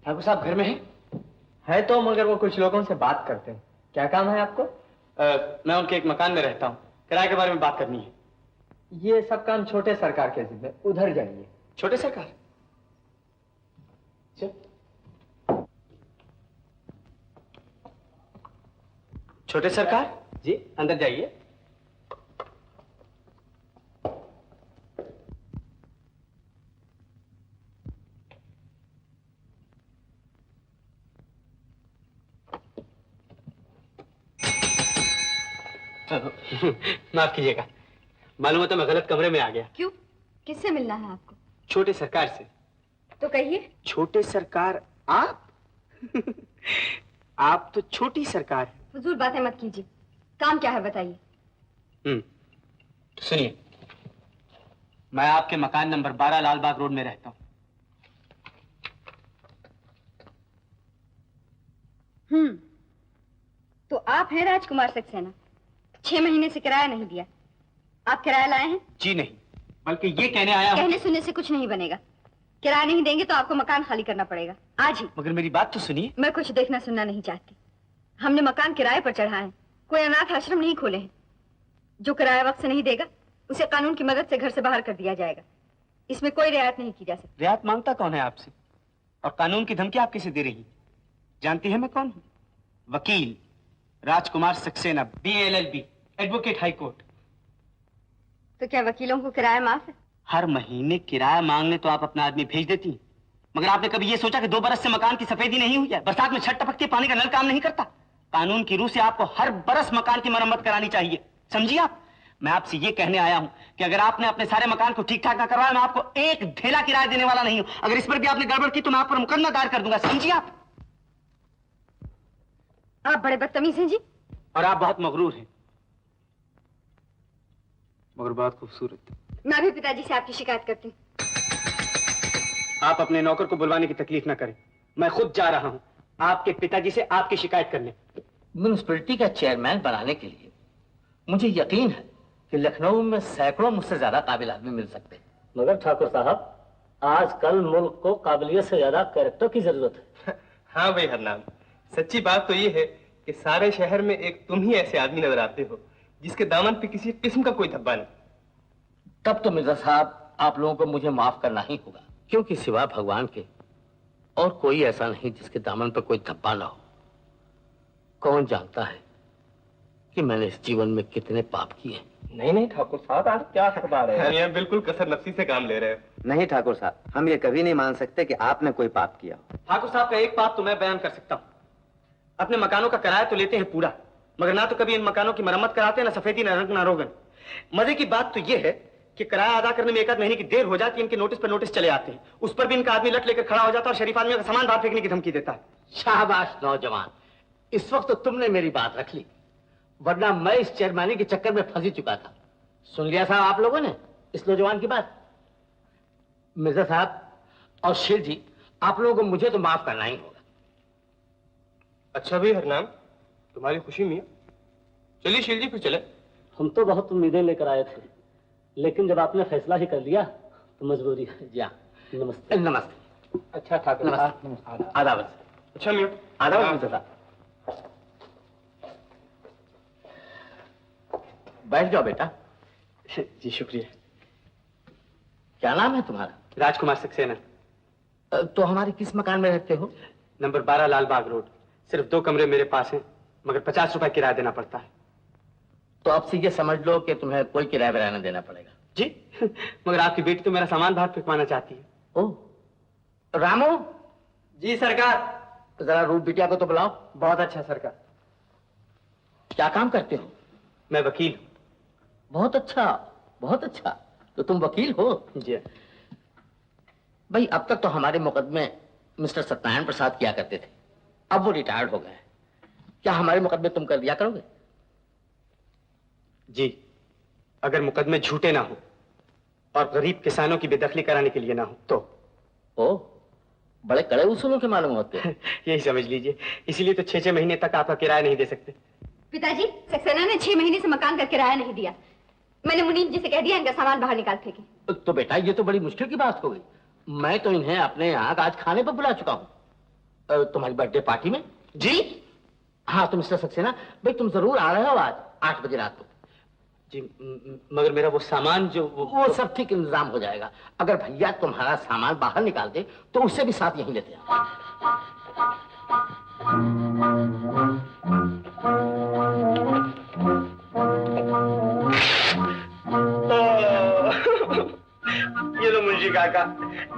ठाकुर साहब घर में है तो, मगर वो कुछ लोगों से बात करते हैं। क्या काम है आपको? मैं उनके एक मकान में रहता हूँ, किराए के बारे में बात करनी है। ये सब काम छोटे सरकार के जिम्मे, उधर जाइए। छोटे सरकार? छोटे सरकार जी, अंदर जाइए। माफ कीजिएगा, मालूम है तो मैं गलत कमरे में आ गया। क्यों? किससे मिलना है आपको? छोटे सरकार से। तो कहिए। छोटे सरकार आप? आप तो छोटी सरकार है। फजूल बातें मत कीजिए, काम क्या है बताइए। तो सुनिए, मैं आपके मकान नंबर 12 लालबाग रोड में रहता हूँ। तो आप हैं राजकुमार सक्सेना। 6 महीने से किराया नहीं दिया। आप किराया लाए हैं? जी नहीं, बल्कि ये कहने आया हूं। कहने सुनने से कुछ नहीं बनेगा। किराया नहीं देंगे तो आपको मकान खाली करना पड़ेगा आज ही। मगर मेरी बात तो सुनिए। मैं कुछ देखना सुनना नहीं चाहती। हमने मकान किराए पर चढ़ा है, कोई अनाथ आश्रम नहीं खोले हैं। जो किराया वक्त से नहीं देगा उसे कानून की मदद से घर से बाहर कर दिया जाएगा। इसमें कोई रियायत नहीं की जा सकती। रियायत मांगता कौन है आपसे? और कानून की धमकी आप किसे दे रही? जानती है मैं कौन हूँ? वकील Rajkumar Saxena, BLLB, advocate high court. तो क्या वकीलों को किराया माफ है? हर महीने किराया मांगने तो आप अपना आदमी भेज देती, मगर आपने कभी ये सोचा कि 2 बरस से मकान की सफेदी नहीं हुई है? बरसात में छत टपकती, पानी का नल काम नहीं करता। कानून की रूह से आपको हर बरस मकान की मरम्मत करानी चाहिए, समझिए आप। मैं आपसे ये कहने आया हूं कि अगर आपने अपने सारे मकान को ठीक ठाक ना करवाया, मैं आपको एक ढेला किराया देने वाला नहीं हूं। अगर इस पर भी आपने गड़बड़ की तो मैं आप पर मुकदमा दायर कर दूंगा, समझिए आप। आप बड़े बदतमीज हैं जी। और आप बहुत मगरूर हैं, मगर बहुत खूबसूरत। मैं भी पिताजी से आपकी शिकायत करती हूँ। आप अपने नौकर को बुलवाने की तकलीफ ना करें, मैं खुद जा रहा हूं आपके पिताजी से आपकी शिकायत करने। म्युनिसिपैलिटी का चेयरमैन बनाने के लिए मुझे यकीन है कि लखनऊ में सैकड़ों मुझसे ज्यादा काबिल आदमी मिल सकते हैं। मगर ठाकुर साहब, आजकल मुल्क को काबिलियत से ज्यादा कैरेक्टर की जरूरत है। हाँ भाई हरनाम, सच्ची बात तो ये है कि सारे शहर में एक तुम ही ऐसे आदमी नजर आते हो जिसके दामन पे किसी किस्म का कोई धब्बा नहीं। तब तो मिर्जा साहब आप लोगों को मुझे माफ करना ही होगा, क्योंकि सिवा भगवान के और कोई ऐसा नहीं जिसके दामन पर कोई धब्बा ना हो। कौन जानता है कि मैंने इस जीवन में कितने पाप किए। नहीं नहीं ठाकुर साहब, आप क्या फरमा रहे हैं? ये बिल्कुल कसर नफ्सी से काम ले रहे हो। नहीं ठाकुर साहब, हम ये कभी नहीं मान सकते कि आपने कोई पाप किया। ठाकुर साहब का एक पाप तो मैं बयान कर सकता हूँ। अपने मकानों का किराया तो लेते हैं पूरा, मगर ना तो कभी इन मकानों की मरम्मत कराते हैं, ना सफेदी, ना रंग, ना रोगन। मजे की बात तो ये है कि किराया अदा करने में 1 आध महीने की देर हो जाती है, इनके नोटिस पर नोटिस चले आते हैं। उस पर भी इनका आदमी लट लेकर खड़ा हो जाता है और शरीफ आदमी का सामान बाहर फेंकने की धमकी देता है। शाबाश नौजवान, इस वक्त तो तुमने मेरी बात रख ली, वरना मैं इस चेयरमैनी के चक्कर में फंसी चुका था। सुन लिया साहब आप लोगों ने इस नौजवान की बात। मिर्जा साहब और शेर जी, आप लोगों को मुझे तो माफ करना ही होगा। अच्छा भाई हरनाम, तुम्हारी खुशी में चलिए शेर जी फिर चले। हम तो बहुत उम्मीदें लेकर आए थे, लेकिन जब आपने फैसला ही कर लिया तो मजबूरी है। जी हाँ, नमस्ते। नमस्ते। अच्छा ठाकुर साहब, आदाब। अच्छा मियां, आदाब मिर्जा साहब। बैठ जाओ बेटा। जी शुक्रिया। क्या नाम है तुम्हारा? राजकुमार सक्सेना। तो हमारे किस मकान में रहते हो? Number 12 Lalbagh road. सिर्फ 2 कमरे मेरे पास हैं, मगर 50 रुपए किराया देना पड़ता है। तो अब से ये समझ लो कि तुम्हें कोई किराया विराया नहीं देना पड़ेगा। जी मगर आपकी बेटी तो मेरा सामान बाहर फेंकवाना चाहती है। ओह रामू। जी सरकार। जरा रूप बिटिया को तो बुलाओ। बहुत अच्छा सरकार। क्या काम करते हो? मैं वकील हूँ। बहुत अच्छा, बहुत अच्छा। तो तुम वकील हो? जी भाई, अब तक तो हमारे मुकदमे मिस्टर सत्यनारायण प्रसाद किया करते थे, अब वो रिटायर्ड हो गए। क्या हमारे मुकदमे तुम कर दिया करोगे? जी, अगर मुकदमे झूठे ना हो और गरीब किसानों की बेदखली कराने के लिए ना हो तो। ओ, बड़े कड़े उसूलों के मालूम होते हैं। यही समझ लीजिए, इसीलिए तो 6-6 महीने तक आपका किराया नहीं दे सकते। पिताजी, सक्सेना ने 6 महीने से मकान का किराया नहीं दिया। मैंने मुनीब जी से कह दिया इनका सामान बाहर निकाल फेंके। तो बेटा, ये तो बड़ी मुश्किल की बात हो गई। मैं तो इन्हें अपने यहाँ आज खाने पर बुला चुका हूँ। तुम्हारी बर्थडे पार्टी में? जी हाँ। तो मिस्टर सक्सेना भाई तुम जरूर आ रहे हो आज 8 बजे रात को? जी मगर मेरा वो सामान जो वो सब ठीक इंतजाम हो जाएगा। अगर भैया तुम्हारा सामान बाहर निकाल दे तो उसे भी साथ यहीं लेते आओ। ये तो मुंशी काका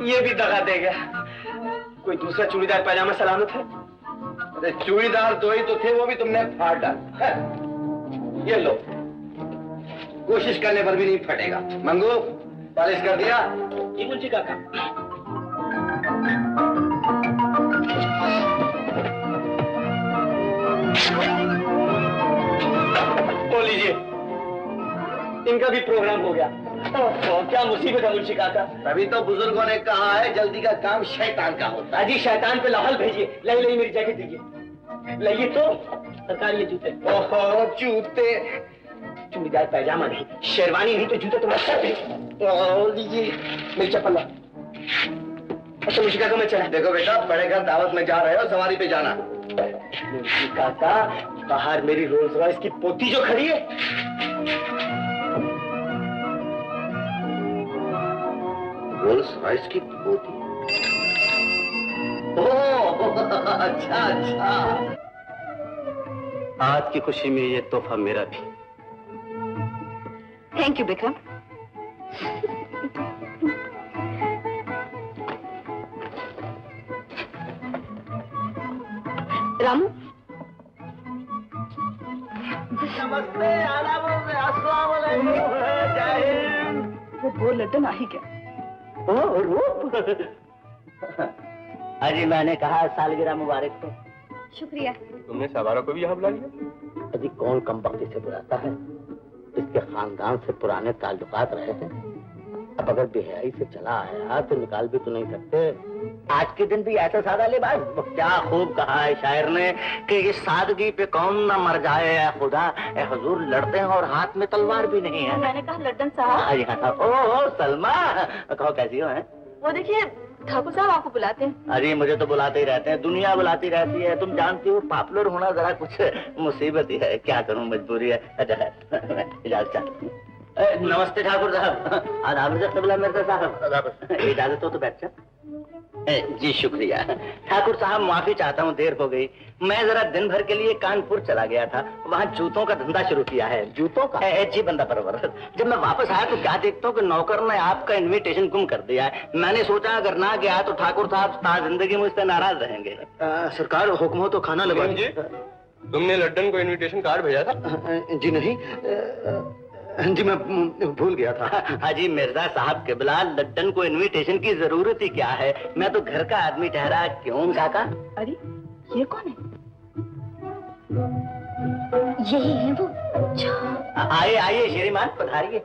ये भी दगा दे गया। कोई दूसरा चूड़ीदार पैजामा सलामत है? अरे चूड़ीदार 2 ही तो थे, वो भी तुमने फाड़ डाला। ये लो, कोशिश करने पर भी नहीं फटेगा। मंगू पॉलिश कर दिया? जी मुंशी काका। बोल लीजिए, इनका भी प्रोग्राम हो गया। क्या मुसीबत है मुंशी काका। तभी तो बुजुर्गों ने कहा है जल्दी का काम शैतान का होता है। अजी शैतान पे लाहौल भेजिए। लाइए मेरी जैकेट दीजिए। लाइए तो सरकार ये जूते। ओहो जूते, चूड़ीदार पैजामा नहीं, शेरवानी नहीं तो जूते तो मत लीजिए। मेरी चप्पल ला। अच्छा मुंशी काका मैं चला। देखो बेटा, बड़े घर दावत में जा रहे हो, सवारी पे जाना। मुंशी काका बाहर मेरी रोल्स रॉयस की पोती जो खड़ी है। रोल्स रॉयस की पोती? ओह अच्छा अच्छा। आज की खुशी में ये तोहफा मेरा भी। Thank you Vikram. रामू नमस्ते, अस्सलाम वालेकुम। वो लड्डन आ ही गया। अजी मैंने कहा सालगिरह मुबारक हो। शुक्रिया। तुमने सवारों को भी यहाँ बुला लिया? अजी कौन कमबख्ती से बुलाता है? इसके खानदान से पुराने ताल्लुकात रहे थे। अब अगर बेहयाई से चला आया तो निकाल भी तो नहीं सकते। आज के दिन भी ऐसा सादा लिबास। क्या खूब कहा है शायर ने कि इस सादगी पे कौन ना मर जाए। ऐ खुदा, ऐ हुजूर, लड़ते हैं और हाथ में तलवार भी नहीं है। मैंने कहा लड्डन साहब। ओह सलमा, कहो कैसी हो? हैं वो देखिए ठाकुर साहब आपको बुलाते हैं। अरे मुझे तो बुलाते ही रहते हैं, दुनिया बुलाती रहती है। तुम जानती हो पॉपुलर होना जरा कुछ मुसीबत ही है। क्या करूं, मजबूरी है। इजाजत। नमस्ते ठाकुर साहब। आदाब मिर्जा साहब। इजाजत हो तो बैठ जा। जी शुक्रिया ठाकुर साहब, माफी चाहता हूँ देर हो गई। मैं जरा दिन भर के लिए कानपुर चला गया था, वहाँ जूतों का धंधा शुरू किया है। जूतों का? जी बंदा परवर। जब मैं वापस आया तो क्या देखता हूँ कि नौकर ने आपका इनविटेशन गुम कर दिया है। मैंने सोचा अगर ना गया तो ठाकुर साहब सारी जिंदगी मुझसे नाराज रहेंगे। सरकार हुक्म हो तो खाना लगा जी। तुमने लड्डन को इनविटेशन कार्ड भेजा था? जी नहीं जी, मैं भूल गया था। हाजी मिर्जा साहब किबला, लड्डन को इनविटेशन की जरूरत ही क्या है? मैं तो घर का आदमी ठहरा। क्यों काका? अरे ये कौन है? यही है वो। अच्छा आइए आइए श्रीमान पधारिए।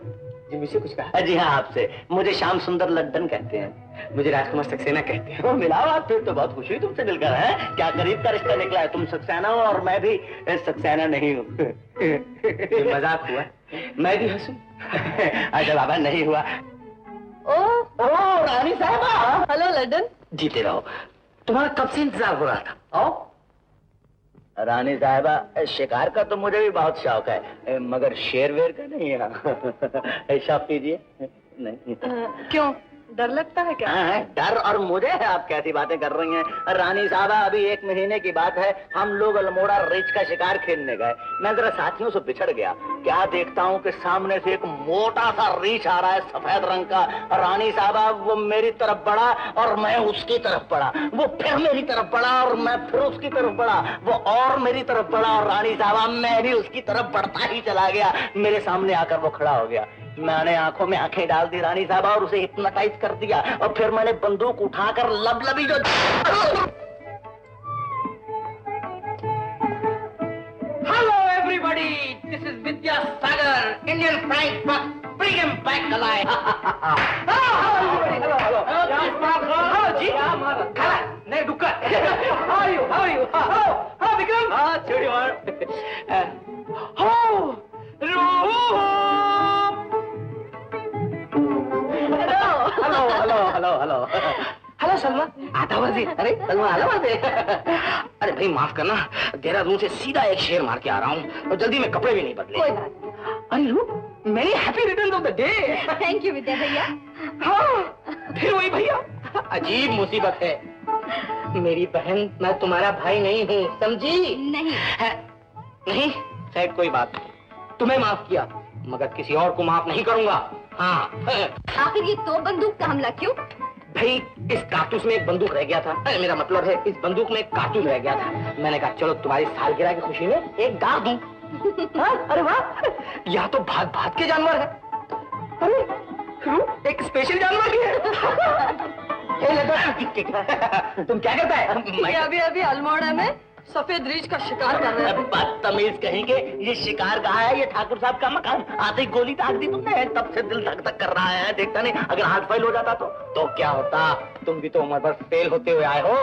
जी मुझसे कुछ कहा? जी हाँ आपसे। मुझे श्याम सुंदर लड्डन कहते हैं। मुझे राजकुमार सक्सेना कहते हैं। मिलाओ आप, फिर तो बहुत खुशी तुमसे मिलकर है। क्या करीब का रिश्ता निकला है। तुम सक्सेना हो और मैं भी सक्सेना नहीं हूँ। मजाक हुआ, मैं भी हंसूं। अच्छा बाबा नहीं हुआ। ओ रानी साहब। हेलो लड्डन। जीते रहो। तुम्हारा कब से इंतजार हो रहा था। आओ। रानी साहबा, शिकार का तो मुझे भी बहुत शौक है, मगर शेर वेर का नहीं है। शौक कीजिए। नहीं क्यों, डर लगता है क्या? डर और मुझे है? आप कैसी बातें कर रही हैं रानी साहबा। अभी 1 महीने की बात है, हम लोग अल्मोड़ा रिच का शिकार खेलने गए। मैं जरा साथियों से बिछड़ गया। क्या देखता हूँ कि सामने से एक मोटा सा रीछ आ रहा है, सफेद रंग का। रानी साहबा वो मेरी तरफ बढ़ा और मैं उसकी तरफ बढ़ा। वो फिर मेरी तरफ बढ़ा और मैं फिर उसकी तरफ बढ़ा। वो और मेरी तरफ बढ़ा और रानी साहबा मैं भी उसकी तरफ बढ़ता ही चला गया। मेरे सामने आकर वो खड़ा हो गया। मैंने आंखों में आंखें डाल दी रानी साहबा और उसे हिप्नोटाइज कर दिया। और फिर मैंने बंदूक उठाकर लबलबी जो Hello everybody, this is Vidya Sagar, Indian Frank Buck. Bring him back alive. Hello, जी. खड़ा, नहीं रुका. How are you? How are you? Hello, Vikram. हाँ छोड़ी मार। Hello. Hello hello hello hello hello Salma, आता वजी। अरे सलमा, हेलो वजी। अरे भाई माफ करना, देहरादून से सीधा एक शेर मार के आ रहा हूँ और जल्दी में कपड़े भी नहीं बदले। कोई बात। अरे रूप, मेरी happy return of the day. Thank you Vidya भैया। हाँ, फिर वही भैया। अजीब मुसीबत है मेरी बहन, मैं तुम्हारा भाई नहीं हूँ, समझी? नहीं नहीं, खैर कोई बात नहीं। तुम्हें माफ किया मगर किसी और को माफ नहीं करूंगा। हाँ। आखिर ये तो बंदूक का हमला क्यों? भाई इस कारतूस में एक बंदूक रह गया था। मेरा मतलब है इस बंदूक में एक कारतूस रह गया था। मैंने कहा चलो तुम्हारी सालगिरह की खुशी में एक दाग दूं। हाँ? अरे वाह, यह तो भाग भाग के जानवर है। अरे एक स्पेशल जानवर भी है। तुम क्या करता है? अभी अभी अल्मोड़ा में सफेद रीछ का शिकार कर रहे हैं। बदतमीज कहेंगे, ये शिकार कहाँ है? ये ठाकुर साहब का मकान। आते ही गोली दाग दी तुमने, तब से दिल धक धक कर रहा है। देखता नहीं, अगर हाथ फेल हो जाता तो क्या होता? तुम भी तो उम्र भर फेल होते हुए आए हो।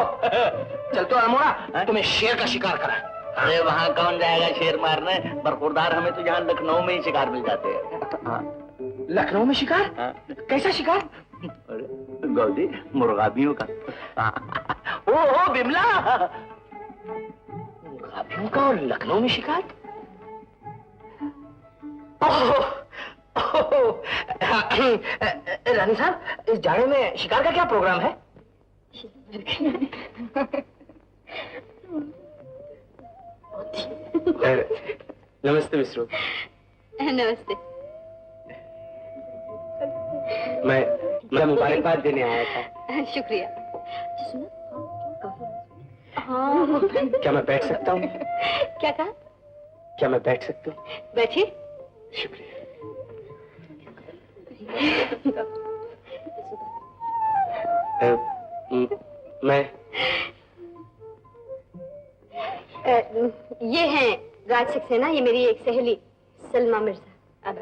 चल तो अल्मोड़ा, तुम्हें शेर का शिकार करा। अरे वहाँ कौन जाएगा शेर मारने? बरखुरदार हमें तो यहाँ लखनऊ में ही शिकार मिल जाते हैं। लखनऊ में शिकार? कैसा शिकार? गौदी, मुर्गाबियों का। ओ बिमला, मुर्गाबियों का और लखनऊ में शिकार? रानी साहब, इस जाड़े में शिकार का क्या प्रोग्राम है? नमस्ते मिस्रो। नमस्ते। मैं मुबारकबाद देने आया था। शुक्रिया। हाँ। क्या मैं बैठ सकता हूँ? क्या कहा? क्या मैं बैठ सकता हूँ? बैठिए। शुक्रिया। ये हैं राज सक्सेना, ये मेरी एक सहेली सलमा मिर्जा।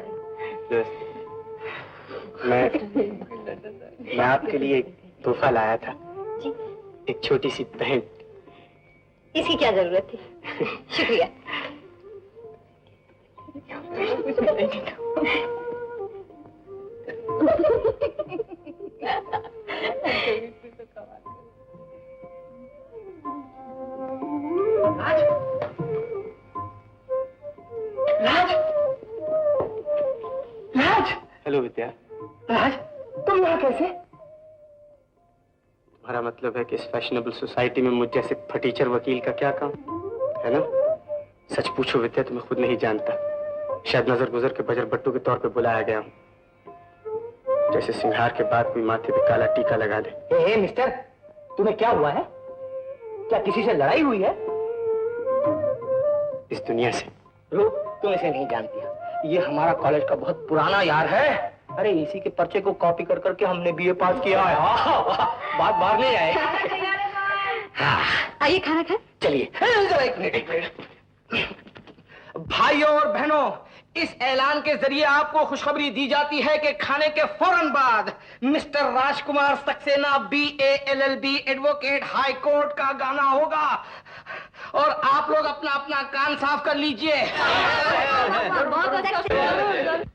मैं आपके लिए एक तोहफा लाया था जी? एक छोटी सी बहन। इसकी क्या जरूरत थी? शुक्रिया। राज! हेलो विद्या। राज, तुम यहाँ कैसे? तुम्हारा मतलब है कि इस फैशनेबल सोसाइटी में मुझ जैसे फटीचर वकील का क्या काम है ना? सच पूछो विद्या, तुम्हें खुद नहीं जानता। शायद नजर गुजर के बजर बट्टू के तौर पे बुलाया गया हूँ, जैसे सिंगार के बाद कोई माथे पे काला टीका लगा दे। ए मिस्टर, तुम्हें क्या हुआ है? क्या किसी से लड़ाई हुई है? इस दुनिया से। रो, तुम इसे नहीं जानती। ये हमारा कॉलेज का बहुत पुराना यार है। अरे इसी के पर्चे को कॉपी कर करके हमने बीए पास किया है। बात बाहर नहीं आए। आइए खाना खाएं। चलिए। जरा एक मिनट। भाइयों और बहनों, इस ऐलान के जरिए आपको खुशखबरी दी जाती है कि खाने के फौरन बाद mister Rajkumar Saxena BA LLB advocate high court का गाना होगा और आप लोग अपना अपना कान साफ कर लीजिए। ये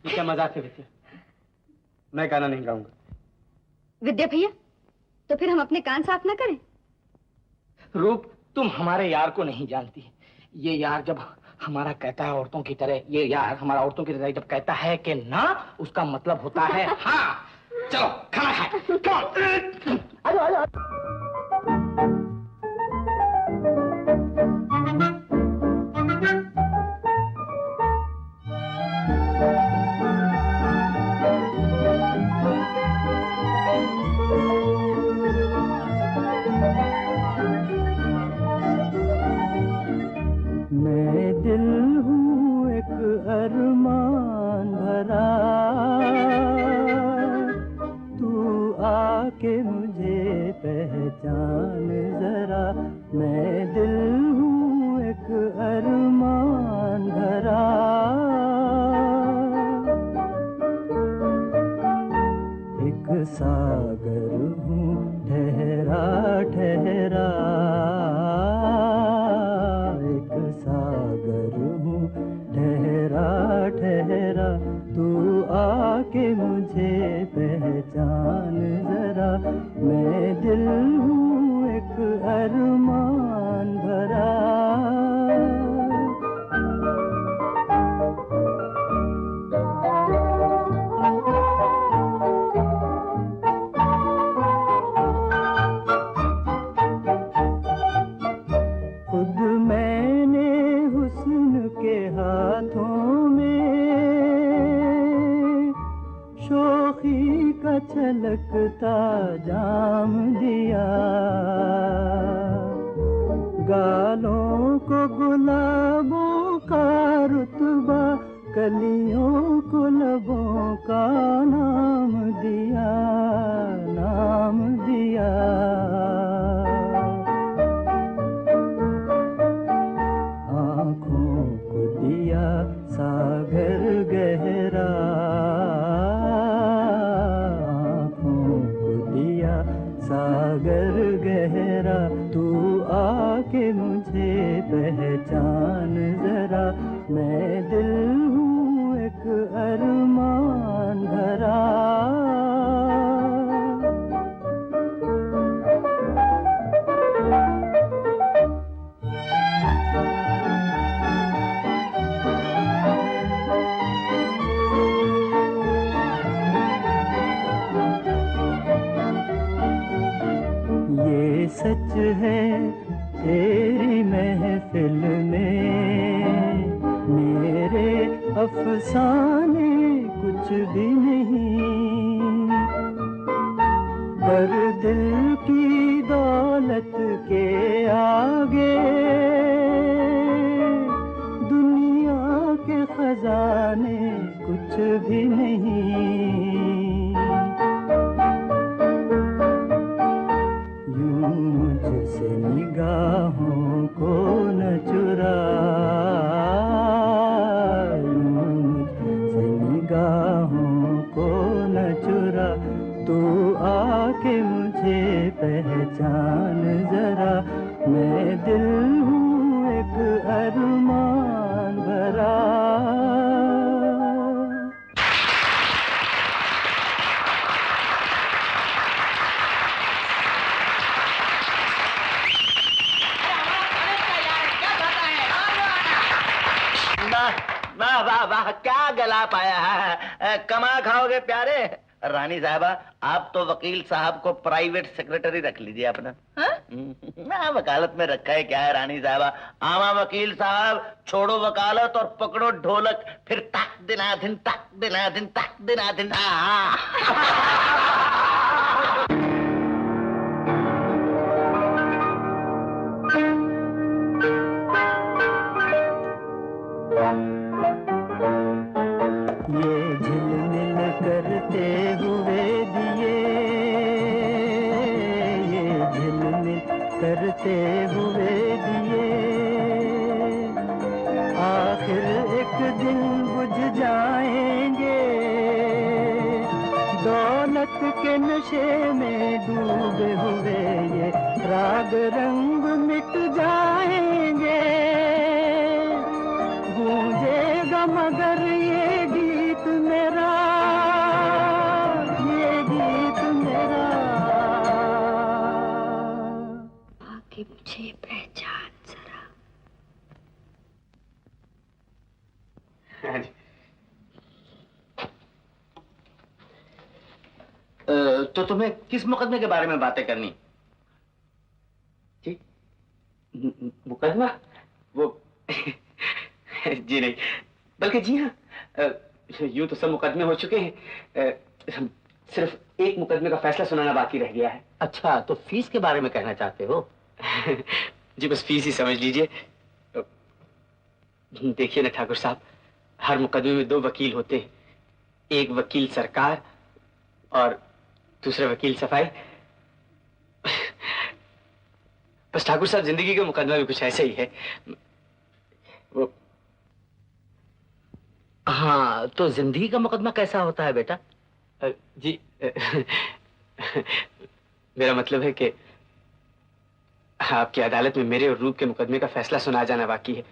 क्या मजाक है विद्या? मैं गाना नहीं गाऊंगा। विद्या भैया, तो फिर हम अपने कान साफ ना करें? रूप, तुम हमारे यार को नहीं जानती। ये यार जब हमारा कहता है औरतों की तरह, ये यार हमारा औरतों की तरह जब कहता है कि ना, उसका मतलब होता है हाँ। चलो खाना खाएं। आजो आजो। मैं दिल हूँ एक अरमान भरा, तू आके मुझे पहचान जरा। मैं दिल हूँ एक अरमान भरा, एक सागर हूँ ठहरा ठहरा, सागर हूँ ठहरा ठहरा, तू आके मुझे पहचान जरा। मैं दिल हूँ एक अरमान भरा। खुद मैंने हुस्न के हाथों में शोखी का छलकता जाम दिया। गालों को गुलाबों का रुतबा, कलियों को लबों का नाम दिया, नाम दिया। आँखों को दिया सागर गहरा, आँखों को दिया सागर गहरा। तू आके मुझे पहचान जरा, मैं दिल हूँ एक अरमान भरा। ये सच है तेरी महफिल में मेरे अफसाने कुछ भी नहीं, पर दिल की दौलत के आगे दुनिया के खजाने कुछ भी नहीं। मुझसे निगाहों को न चुरा, मुझसे निगाहों को न चुरा। तू आके मुझे पहचान जरा, मैं दिल हूँ एक अरमान भरा। वाह वाह वाह, क्या गला पाया है। कमा खाओगे प्यारे। रानी साहबा, आप तो वकील साहब को प्राइवेट सेक्रेटरी रख लीजिए अपना। ना वकालत में रखा है क्या है रानी साहबा। आमा वकील साहब, छोड़ो वकालत और पकड़ो ढोलक, फिर तक दिनाधिन तक दिनाधिन तक दिनाधिन। ये झिलमिल करते हुए दिए, ये झिलमिल करते हुए दिए, आखिर एक दिन बुझ जाएंगे। दौलत के नशे में डूबे हुए ये राग रंग मिट जाएंगे। गूंजेगा मगर ये गीत मेरा, ये गीत मेरा। आके मुझे पहचान जरा। तो तुम्हें किस मुकदमे के बारे में बातें करनी? जी मुकदमा? वो जी नहीं, बल्कि जी हाँ, यूं तो सब मुकदमे हो चुके हैं, सिर्फ एक मुकदमे का फैसला सुनाना बाकी रह गया है। अच्छा, तो फीस के बारे में कहना चाहते हो? जी बस फीस ही समझ लीजिए। देखिए ना ठाकुर साहब, हर मुकदमे में दो वकील होते हैं, एक वकील सरकार और दूसरा वकील सफाई। बस ठाकुर साहब, जिंदगी का मुकदमा भी कुछ ऐसा ही है। वो हाँ, तो जिंदगी का मुकदमा कैसा होता है बेटा? जी मेरा मतलब है कि आपकी अदालत में मेरे और रूप के मुकदमे का फैसला सुना जाना बाकी है।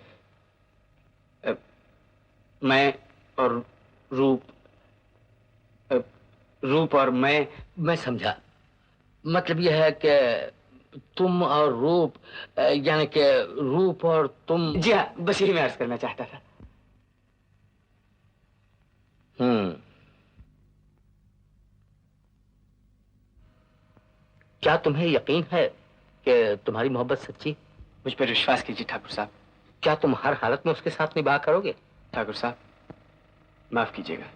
मैं और रूप और मैं समझा। मतलब यह है कि तुम और रूप, यानी कि रूप और तुम। जी हाँ, बस यही मैं अर्ज करना चाहता था। क्या तुम्हें यकीन है कि तुम्हारी मोहब्बत सच्ची? मुझ पर विश्वास कीजिए ठाकुर साहब। क्या तुम हर हालत में उसके साथ निभाह करोगे? ठाकुर साहब, माफ कीजिएगा,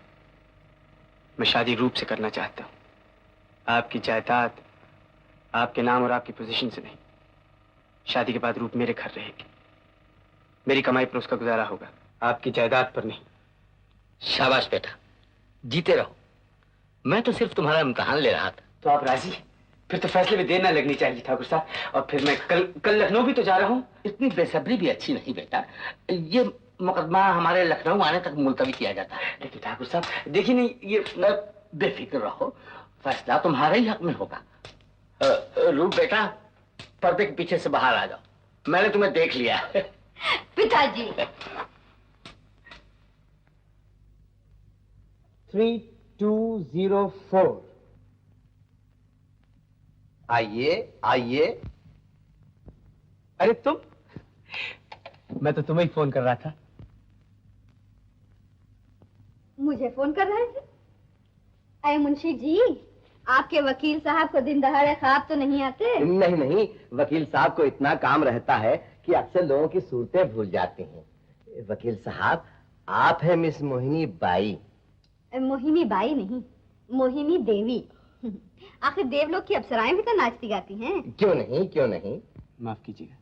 मैं शादी रूप से करना चाहता हूँ, आपकी जायदाद, आपके नाम और आपकी पोजीशन से नहीं। शादी के बाद रूप मेरे घर रहेगी, मेरी कमाई पर उसका गुजारा होगा, आपकी जायदाद पर नहीं। शाबाश बेटा, जीते रहो। मैं तो सिर्फ तुम्हारा इम्तिहान ले रहा था। तो आप राजी? फिर तो फैसले में देर ना लगनी चाहिए ठाकुर साहब। और फिर मैं कल लखनऊ भी तो जा रहा हूँ। इतनी बेसब्री भी अच्छी नहीं बेटा। ये मुकदमा हमारे लखनऊ आने तक मुलतवी किया जाता है। लेकिन ठाकुर साहब देखिए नहीं, ये बेफिक्र रहो, फैसला तुम्हारे ही हक में होगा। रूप बेटा, पर्दे के पीछे से बाहर आ जाओ, मैंने तुम्हें देख लिया। पिताजी। 3204। आइए आइए। अरे तुम, मैं तो तुम्हें ही फोन कर रहा था। मुझे फोन कर रहे थे? अरे मुंशी जी, आपके वकील साहब को दिन दहाड़े ख्वाब तो नहीं आते? नहीं नहीं, वकील साहब को इतना काम रहता है कि अक्सर लोगों की सूरतें भूल जाते हैं। वकील साहब, आप हैं miss Mohini by. Mohini by नहीं, मोहिनी देवी। आखिर देवलोक की अप्सराएं भी तो नाचती गाती हैं। क्यों नहीं, क्यों नहीं। माफ कीजिएगा,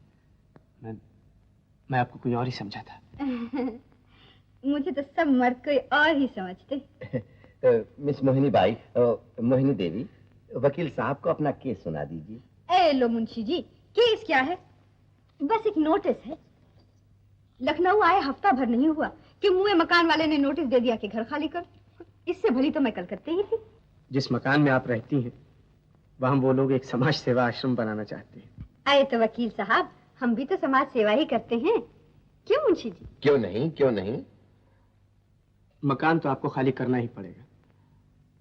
मैं आपको कोई और ही समझा था। मुझे तो सब मर्द कोई और ही समझते। मिस मोहिनी बाई, मोहिनी देवी, वकील साहब को अपना केस सुना दीजिए। ए लो मुंशी जी, केस क्या है? बस एक नोटिस है। लखनऊ आए हफ्ता भर नहीं हुआ कि मुँह मकान वाले ने नोटिस दे दिया कि घर खाली कर। इससे भली तो मैं कलकत्ते ही थी। जिस मकान में आप रहती हैं, वहाँ वो लोग एक समाज सेवा आश्रम बनाना चाहते हैं। आए तो वकील साहब, हम भी तो समाज सेवा ही करते हैं, क्यों मुंशी जी? क्यों नहीं, क्यों नहीं। मकान तो आपको खाली करना ही पड़ेगा।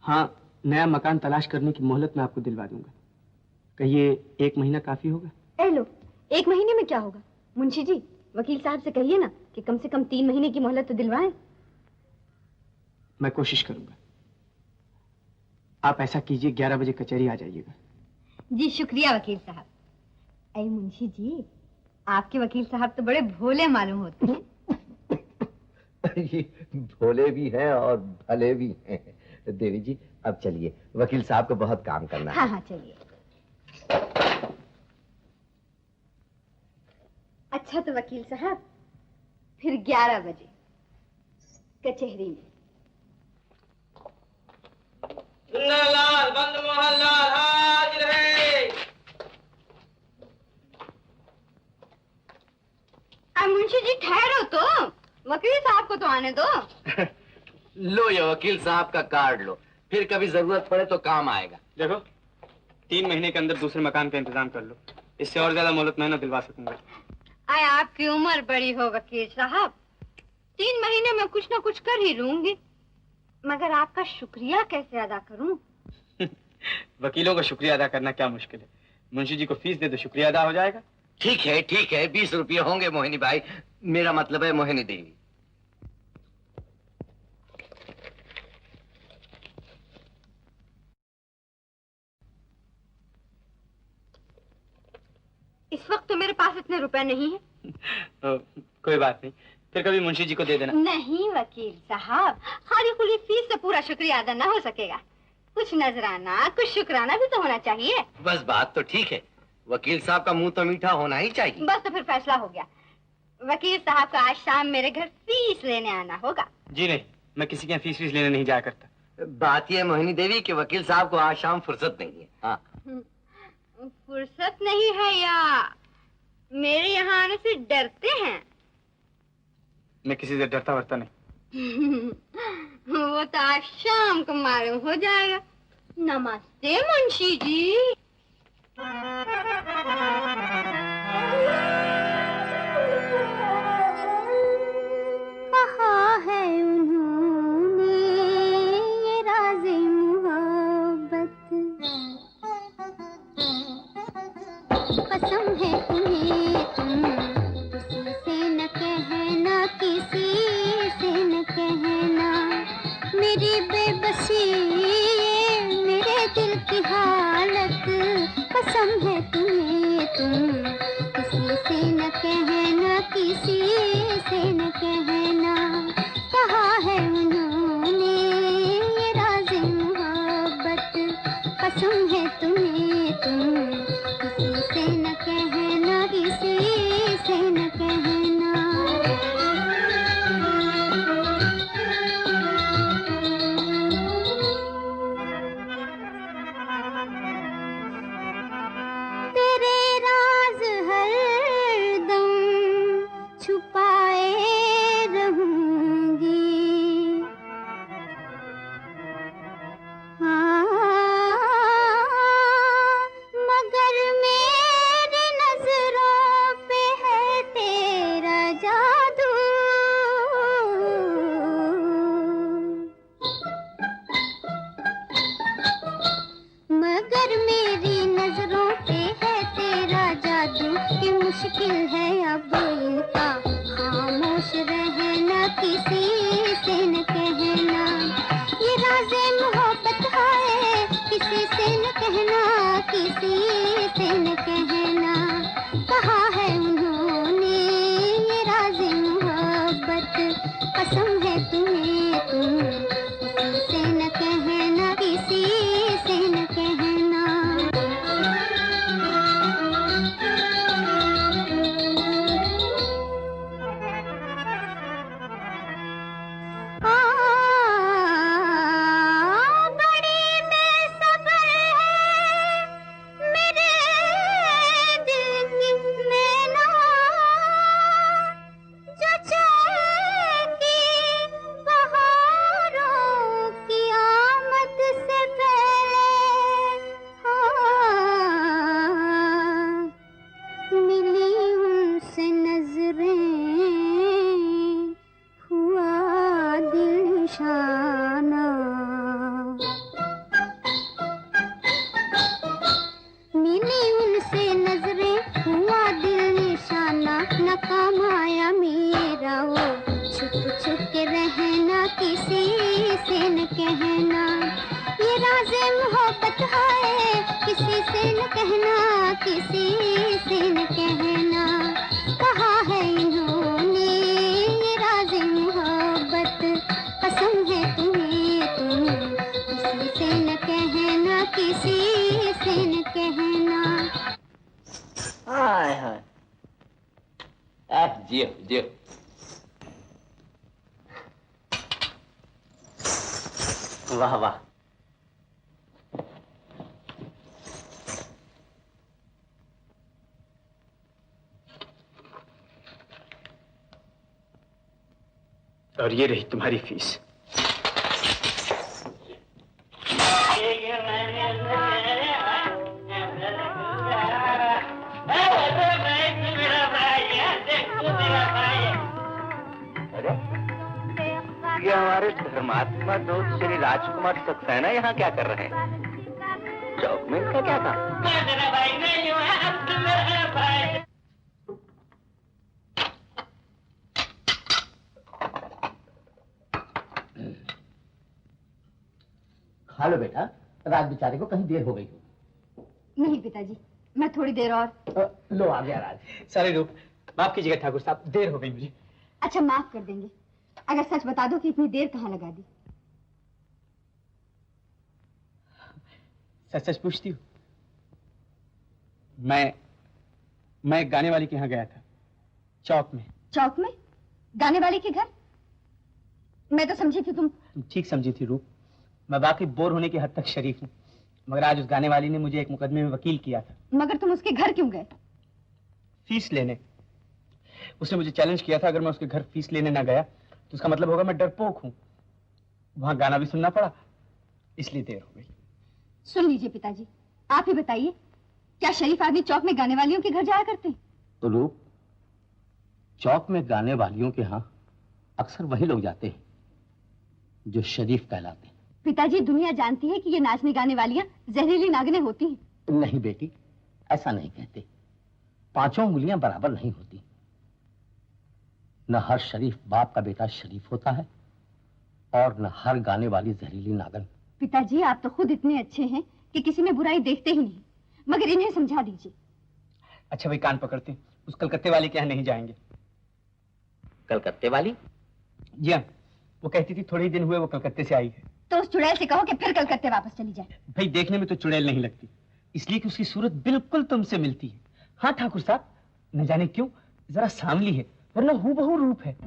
हाँ, नया मकान तलाश करने की मोहलत मैं आपको दिलवा दूंगा। कहिए 1 महीना काफी होगा? ए लो, 1 महीने में क्या होगा? मुंशी जी, वकील साहब से कहिए ना कि कम से कम 3 महीने की मोहलत तो दिलवाएं। मैं कोशिश करूंगा। आप ऐसा कीजिए, 11 बजे कचहरी आ जाइएगा। जी शुक्रिया वकील साहब। अरे मुंशी जी, आपके वकील साहब तो बड़े भोले मालूम होते हैं। ये भोले भी हैं और भले भी हैं। देवी जी, अब चलिए, वकील साहब को बहुत काम करना है। हाँ हाँ चलिए। अच्छा तो वकील साहब, फिर 11 बजे कचहरी में। सुंदरलाल, बंद मोहनलाल हाजिर है। मुंशी जी ठहरो तो, वकील साहब को तो आने दो। लो ये वकील साहब का कार्ड लो, फिर कभी जरूरत पड़े तो काम आएगा। देखो, 3 महीने के अंदर दूसरे मकान का इंतजाम कर लो। इससे और ज्यादा मोहलत मैं ना दिलवा सकूंगा। आए आपकी उम्र बड़ी हो वकील साहब, 3 महीने में कुछ ना कुछ कर ही लूंगी, मगर आपका शुक्रिया कैसे अदा करूं? वकीलों का शुक्रिया अदा करना क्या मुश्किल है? मुंशी जी को फीस दे दो, शुक्रिया अदा हो जाएगा। ठीक है 20 रुपये होंगे मोहिनी भाई, मेरा मतलब है मोहिनी देवी। इस वक्त तो मेरे पास इतने रुपए नहीं है। कोई बात नहीं, फिर कभी मुंशी जी को दे देना। नहीं वकील साहब, खाली खुली फीस से पूरा शुक्रिया अदा ना हो सकेगा। कुछ नजराना, कुछ शुक्राना भी तो होना चाहिए। बस बात तो ठीक है, वकील साहब का मुंह तो मीठा होना ही चाहिए। बस तो फिर फैसला हो गया। वकील साहब का आज शाम मेरे घर फीस लेने आना होगा। जी नहीं, मैं किसी के यहाँ फीस लेने नहीं जाया करता। बात यह मोहिनी देवी कि वकील साहब को आज शाम फुर्सत नहीं है। हाँ, फुर्सत नहीं है या मेरे यहाँ आने से डरते हैं? मैं किसी से डरता वरता नहीं। वो तो आज शाम को मालूम हो जाएगा। नमस्ते मुंशी जी। कहा है उन्होंने ये राज़े मोहब्बत, कसम है तुम्हें तुम किसी से न कहना, किसी से न कहना। मेरी बेबसी ये मेरे दिल की हालत, कसम है तुम्हें तुम किसी से न कहना, किसी से न कहना। कहा है उन्होंने ये राज़ मोहब्बत, कसम है तुम्हें तुम किसी से न कहना, किसी से न कहना। तेरे राज हरदम छुपाए रहूंगी, हाँ, मगर मेरी नजरों पे है तेरा जादू। मगर मेरी नजरों पे है तेरा जादू, कि मुश्किल है अब इनका खामोश रहना, किसी से न कहना। ये राज़े मोहब्बत है किसी से न कहना, किसी से न कहना। कहा है उन्होंने ये राज़े मोहब्बत, कसम है तुम्हें तुम किसी से न कहना, किसी से न कहना। बड़ी बेसब्र है मेरे दिल में ना, जो चाहेगी बहारों की आमद से पहले। हाँ, मिली उनसे नजरें, हुआ दिल निशाना। मिली उनसे नजरें, हुआ दिल निशाना। न काम आया मेरा वो छुप छुप के रहना, किसी से न कहना। ये राज़े मोहब्बत है किसी से न कहना, किसी से न कहना। कहा है इन्होंने ये राज़े मोहब्बत, कसम है तुम्हें तुम किसी से न कहना, किसी से न कहना। हाय हाय, जियो जियो। वाह वाह, और ये रही तुम्हारी फीस। ये हमारे धर्मात्मा दोस्त श्री राजकुमार सक्सेना यहाँ क्या कर रहे हैं? चौक में इनका क्या था? खा लो बेटा, रात बेचारे को कहीं देर हो गई हो। नहीं पिताजी, मैं थोड़ी देर और। लो आ गया राज। सारे रूप, माफ कीजिएगा ठाकुर साहब, देर हो गई मुझे। अच्छा माफ कर देंगे, अगर सच बता दो कि इतनी देर कहाँ लगा दी। सच सच पूछती हूँ? मैं एक गाने वाली के यहाँ गया था, चौक में। चौक में? गाने वाले के घर? मैं तो समझी थी तुम ठीक समझी थी रूप, मैं वाकई बोर होने की हद तक शरीफ हूँ, मगर आज उस गाने वाली ने मुझे एक मुकदमे में वकील किया था। मगर तुम उसके घर क्यों गए? फीस लेने। उसने मुझे चैलेंज किया था, अगर मैं उसके घर फीस लेने ना गया तो उसका मतलब होगा मैं डरपोक हूँ। वहां गाना भी सुनना पड़ा, इसलिए देर हो गई। सुन लीजिए पिताजी, आप ही बताइए, क्या शरीफ आदमी चौक में गाने वालियों के घर जाया करते हैं? तो रूप, चौक में गाने वालियों के यहाँ अक्सर वही लोग जाते हैं जो शरीफ कहलाते हैं। पिताजी, दुनिया जानती है कि ये नाचने गाने वालियां जहरीली नागिनें होती हैं। नहीं बेटी, ऐसा नहीं कहते। पांचों उंगलियां बराबर नहीं होती। न हर शरीफ बाप का बेटा शरीफ होता है और न हर गाने वाली जहरीली नागन। पिताजी, आप तो खुद इतने अच्छे हैं कि किसी में बुराई देखते ही नहीं, मगर इन्हें समझा दीजिए। अच्छा भाई, कान पकड़ते, उस कलकत्ते वाले के यहाँ नहीं जाएंगे। कलकत्ते वाली? जी हाँ, वो कहती थी थोड़े ही दिन हुए वो कलकत्ते से आई है। तो उस चुड़ैल से कहो कि फिर कलकत्ते वापस चली जाए। भाई देखने में तो चुड़ैल नहीं लगती, इसलिए कि उसकी सूरत बिल्कुल तुमसे मिलती है। हाँ ठाकुर साहब, न जाने क्यों जरा सांवली है, वरना हूबहू रूप है।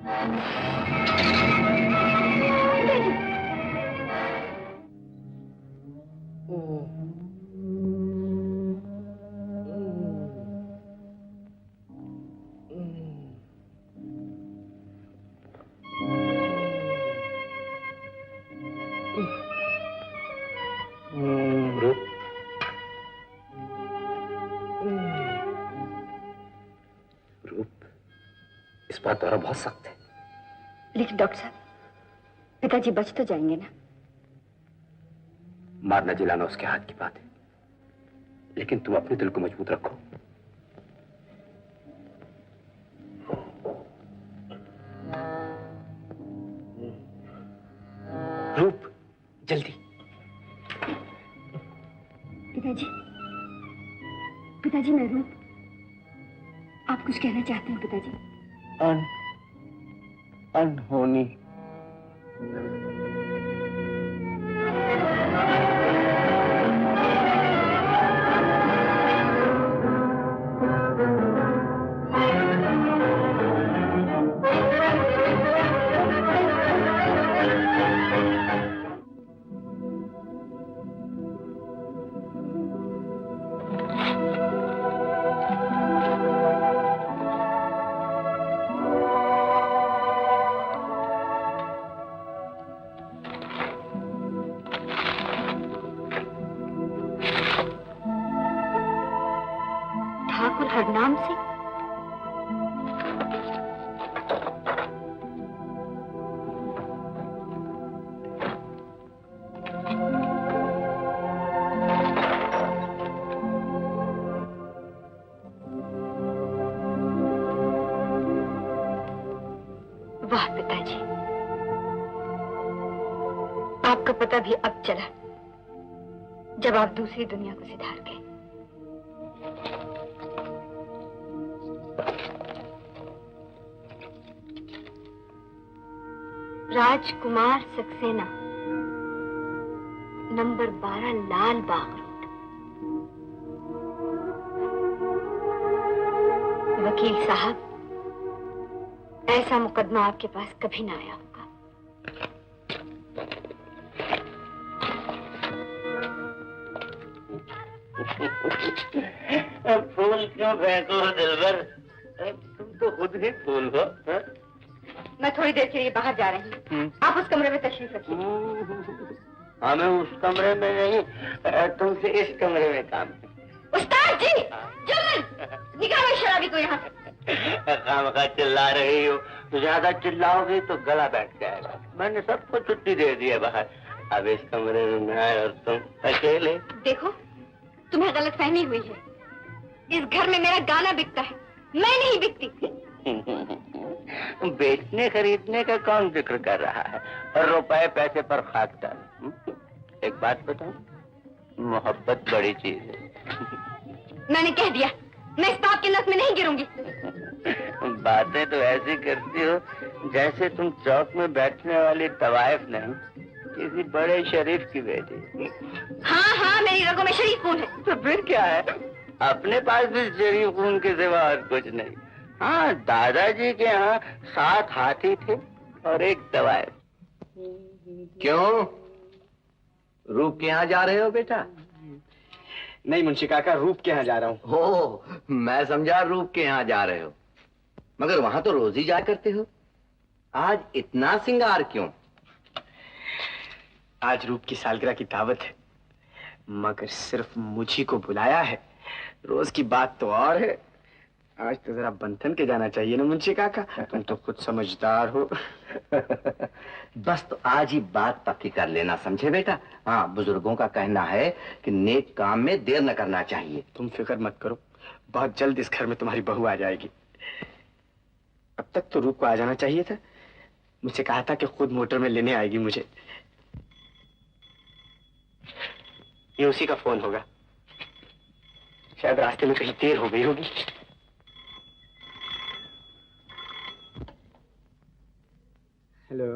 दौरा बहुत सख्त है। लेकिन डॉक्टर साहब, पिताजी बच तो जाएंगे ना? मारना जिलाना उसके हाथ की बात है, लेकिन तुम अपने दिल को मजबूत रखो। रूप, जल्दी। पिताजी, पिताजी मैं रूप, आप कुछ कहना चाहते हैं पिताजी? अनहोनी। हरनाम से? वाह पिताजी, आपका पता भी अब चला जब आप दूसरी दुनिया को सिधार गए। राजकुमार सक्सेना, नंबर 12 लाल बाग रोड। वकील साहब, ऐसा मुकदमा आपके पास कभी ना आया होगा। फूल क्यों फेंको दिलबर, तुम तो खुद ही फूल हो। मैं थोड़ी देर के लिए बाहर जा रही हूँ, आप उस कमरे में तशरीफ रखिए। हमें उस कमरे में नहीं, तुमसे इस कमरे में काम है। उस्ताद जी, जल्दी निकालो शराबी को यहाँ से। खामखा चिल्ला रही हो, ज्यादा चिल्लाओगी तो गला बैठ जाएगा। मैंने सबको छुट्टी दे दी है बाहर, अब इस कमरे में मैं और तुम अकेले। देखो, तुम्हें गलतफहमी हुई है। इस घर में मेरा गाना बिकता है, मैं नहीं बिकती। बेचने खरीदने का कौन जिक्र कर रहा है, और रुपए पैसे पर खाक डाल। एक बात बताऊं, मोहब्बत बड़ी चीज है। मैंने कह दिया, मैं इस बात के नस में नहीं गिरूंगी। बातें तो ऐसी करती हो जैसे तुम चौक में बैठने वाली तवाइफ नहीं, किसी बड़े शरीफ की बेटी। हाँ हाँ, मेरी रगों में शरीफ खून है। तो फिर क्या है, अपने पास भी शरीफ खून के सिवा और कुछ नहीं। हाँ, दादाजी के यहाँ 7 हाथी थे और एक तवाइफ। क्यों, रूप के यहाँ जा रहे हो बेटा? नहीं मुंशी काका, रूप के यहाँ जा रहा हूँ। हो, मैं समझा रूप के यहाँ जा रहे हो, मगर वहां तो रोज ही जा करते हो। आज इतना सिंगार क्यों? आज रूप की सालगिरह की दावत है, मगर सिर्फ मुझी को बुलाया है। रोज की बात तो और है। आज तो जरा बंधन के जाना चाहिए ना मुंशी काका, तुम तो खुद समझदार हो। बस तो आज ही बात पक्की कर लेना, समझे बेटा? हाँ, बुजुर्गों का कहना है कि नेक काम में देर न करना चाहिए। तुम फिक्र मत करो, बहुत जल्द इस घर में तुम्हारी बहू आ जाएगी। अब तक तो रूप को आ जाना चाहिए था, मुझसे कहा था कि खुद मोटर में लेने आएगी मुझे। ये उसी का फोन होगा, शायद रास्ते में कहीं देर हो गई होगी। हेलो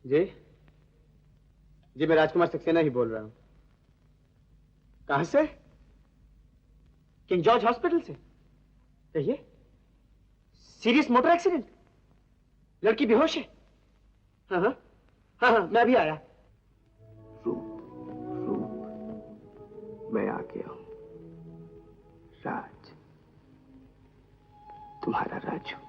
जी, मैं राजकुमार सक्सेना ही बोल रहा हूँ। कहाँ से? किंग जॉर्ज हॉस्पिटल से। कहिए। सीरियस मोटर एक्सीडेंट, लड़की बेहोश है? हाँ हाँ हाँ हाँ, मैं अभी आया। रूप, मैं आ गया हूँ। राज, तुम्हारा राजू।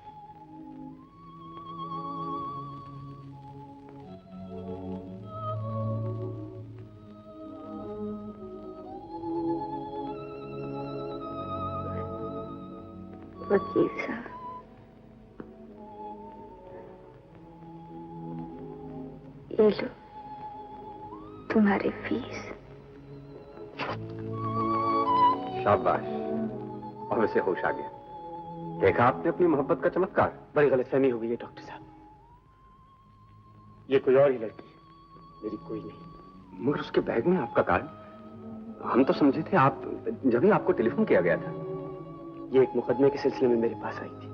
वकील साहब, ये लो तुम्हारी फीस। शाबाश, और वैसे होश आ गया। देखा आपने अपनी मोहब्बत का चमत्कार। बड़ी गलतफहमी हो गई है डॉक्टर साहब, ये कोई और ही लड़की है, मेरी कोई नहीं। मगर उसके बैग में आपका कार्ड, हम तो समझे थे आप, जब ही आपको टेलीफोन किया गया था। ये एक मुकदमे के सिलसिले में मेरे पास आई थी,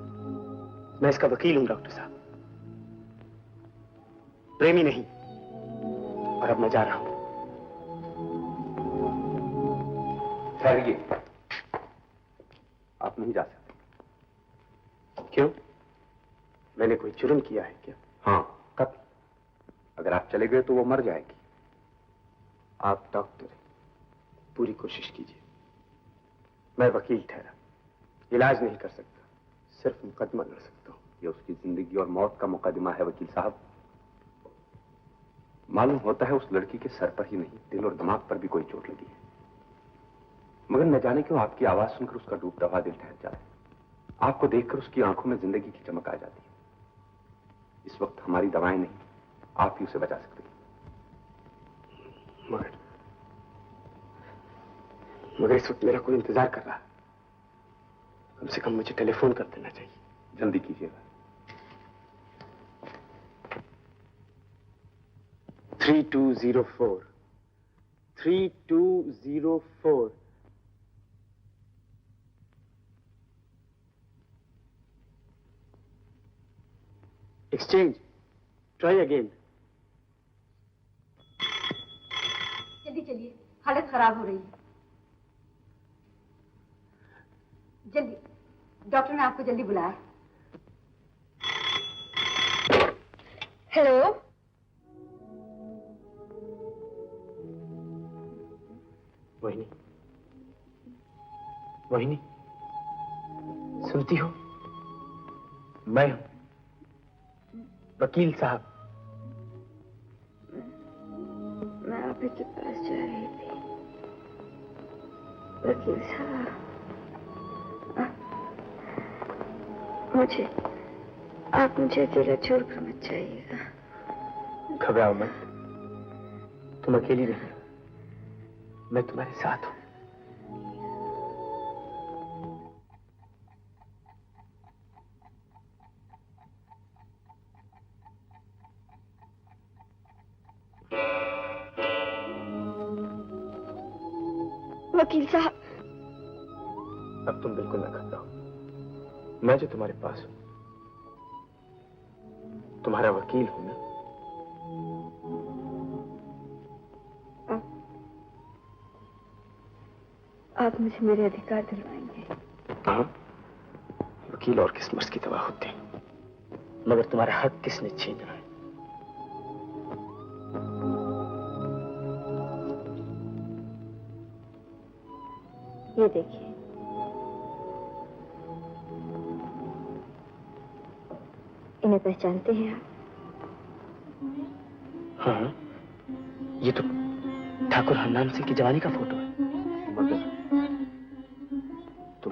मैं इसका वकील हूं डॉक्टर साहब, प्रेमी नहीं। और अब मैं जा रहा हूं। ठहरिए, आप नहीं जा सकते। क्यों? मैंने कोई जुर्म किया है क्या? हाँ, कब? अगर आप चले गए तो वो मर जाएगी। आप डॉक्टर हैं, पूरी कोशिश कीजिए। मैं वकील ठहरा, इलाज नहीं कर सकता, सिर्फ मुकदमा लड़ सकता हूँ। ये उसकी जिंदगी और मौत का मुकदमा है वकील साहब। मालूम होता है उस लड़की के सर पर ही नहीं, दिल और दिमाग पर भी कोई चोट लगी है। मगर न जाने क्यों आपकी आवाज सुनकर उसका डूबता हुआ दिल ठहर जाता है। आपको देखकर उसकी आंखों में जिंदगी की चमक आ जाती है। इस वक्त हमारी दवाएं नहीं, आप ही उसे बचा सकते हैं। मगर इस वक्त मेरा कोई इंतजार कर रहा है। कम से कम मुझे टेलीफोन कर देना चाहिए। जल्दी कीजिएगा। 3204 3204। Exchange, try again. जल्दी चलिए, हालत खराब हो रही है। जल्दी, डॉक्टर ने आपको जल्दी बुलाया। हेलो, मोहिनी, मोहिनी, सुनती हो? मैं हूं वकील साहब। मैं आप ही के पास जा रही थी वकील साहब। आप मुझे अकेला छोड़कर मत जाइएगा। घबराओ मत, तुम अकेली नहीं, मैं तुम्हारे साथ हूं। वकील साहब, अब तुम बिल्कुल न घबराओ, मैं जो तुम्हारे पास हूं, तुम्हारा वकील हूं ना। आप मुझे मेरे अधिकार दिलवाएंगे? हाँ, वकील और किस मर्ज की दवा होते हैं, मगर तुम्हारा हक किसने छीना है? ये देखिए, इन्हें पहचानते हैं आप? हाँ, ये तो ठाकुर हरनाम सिंह की जवानी का फोटो है। मगर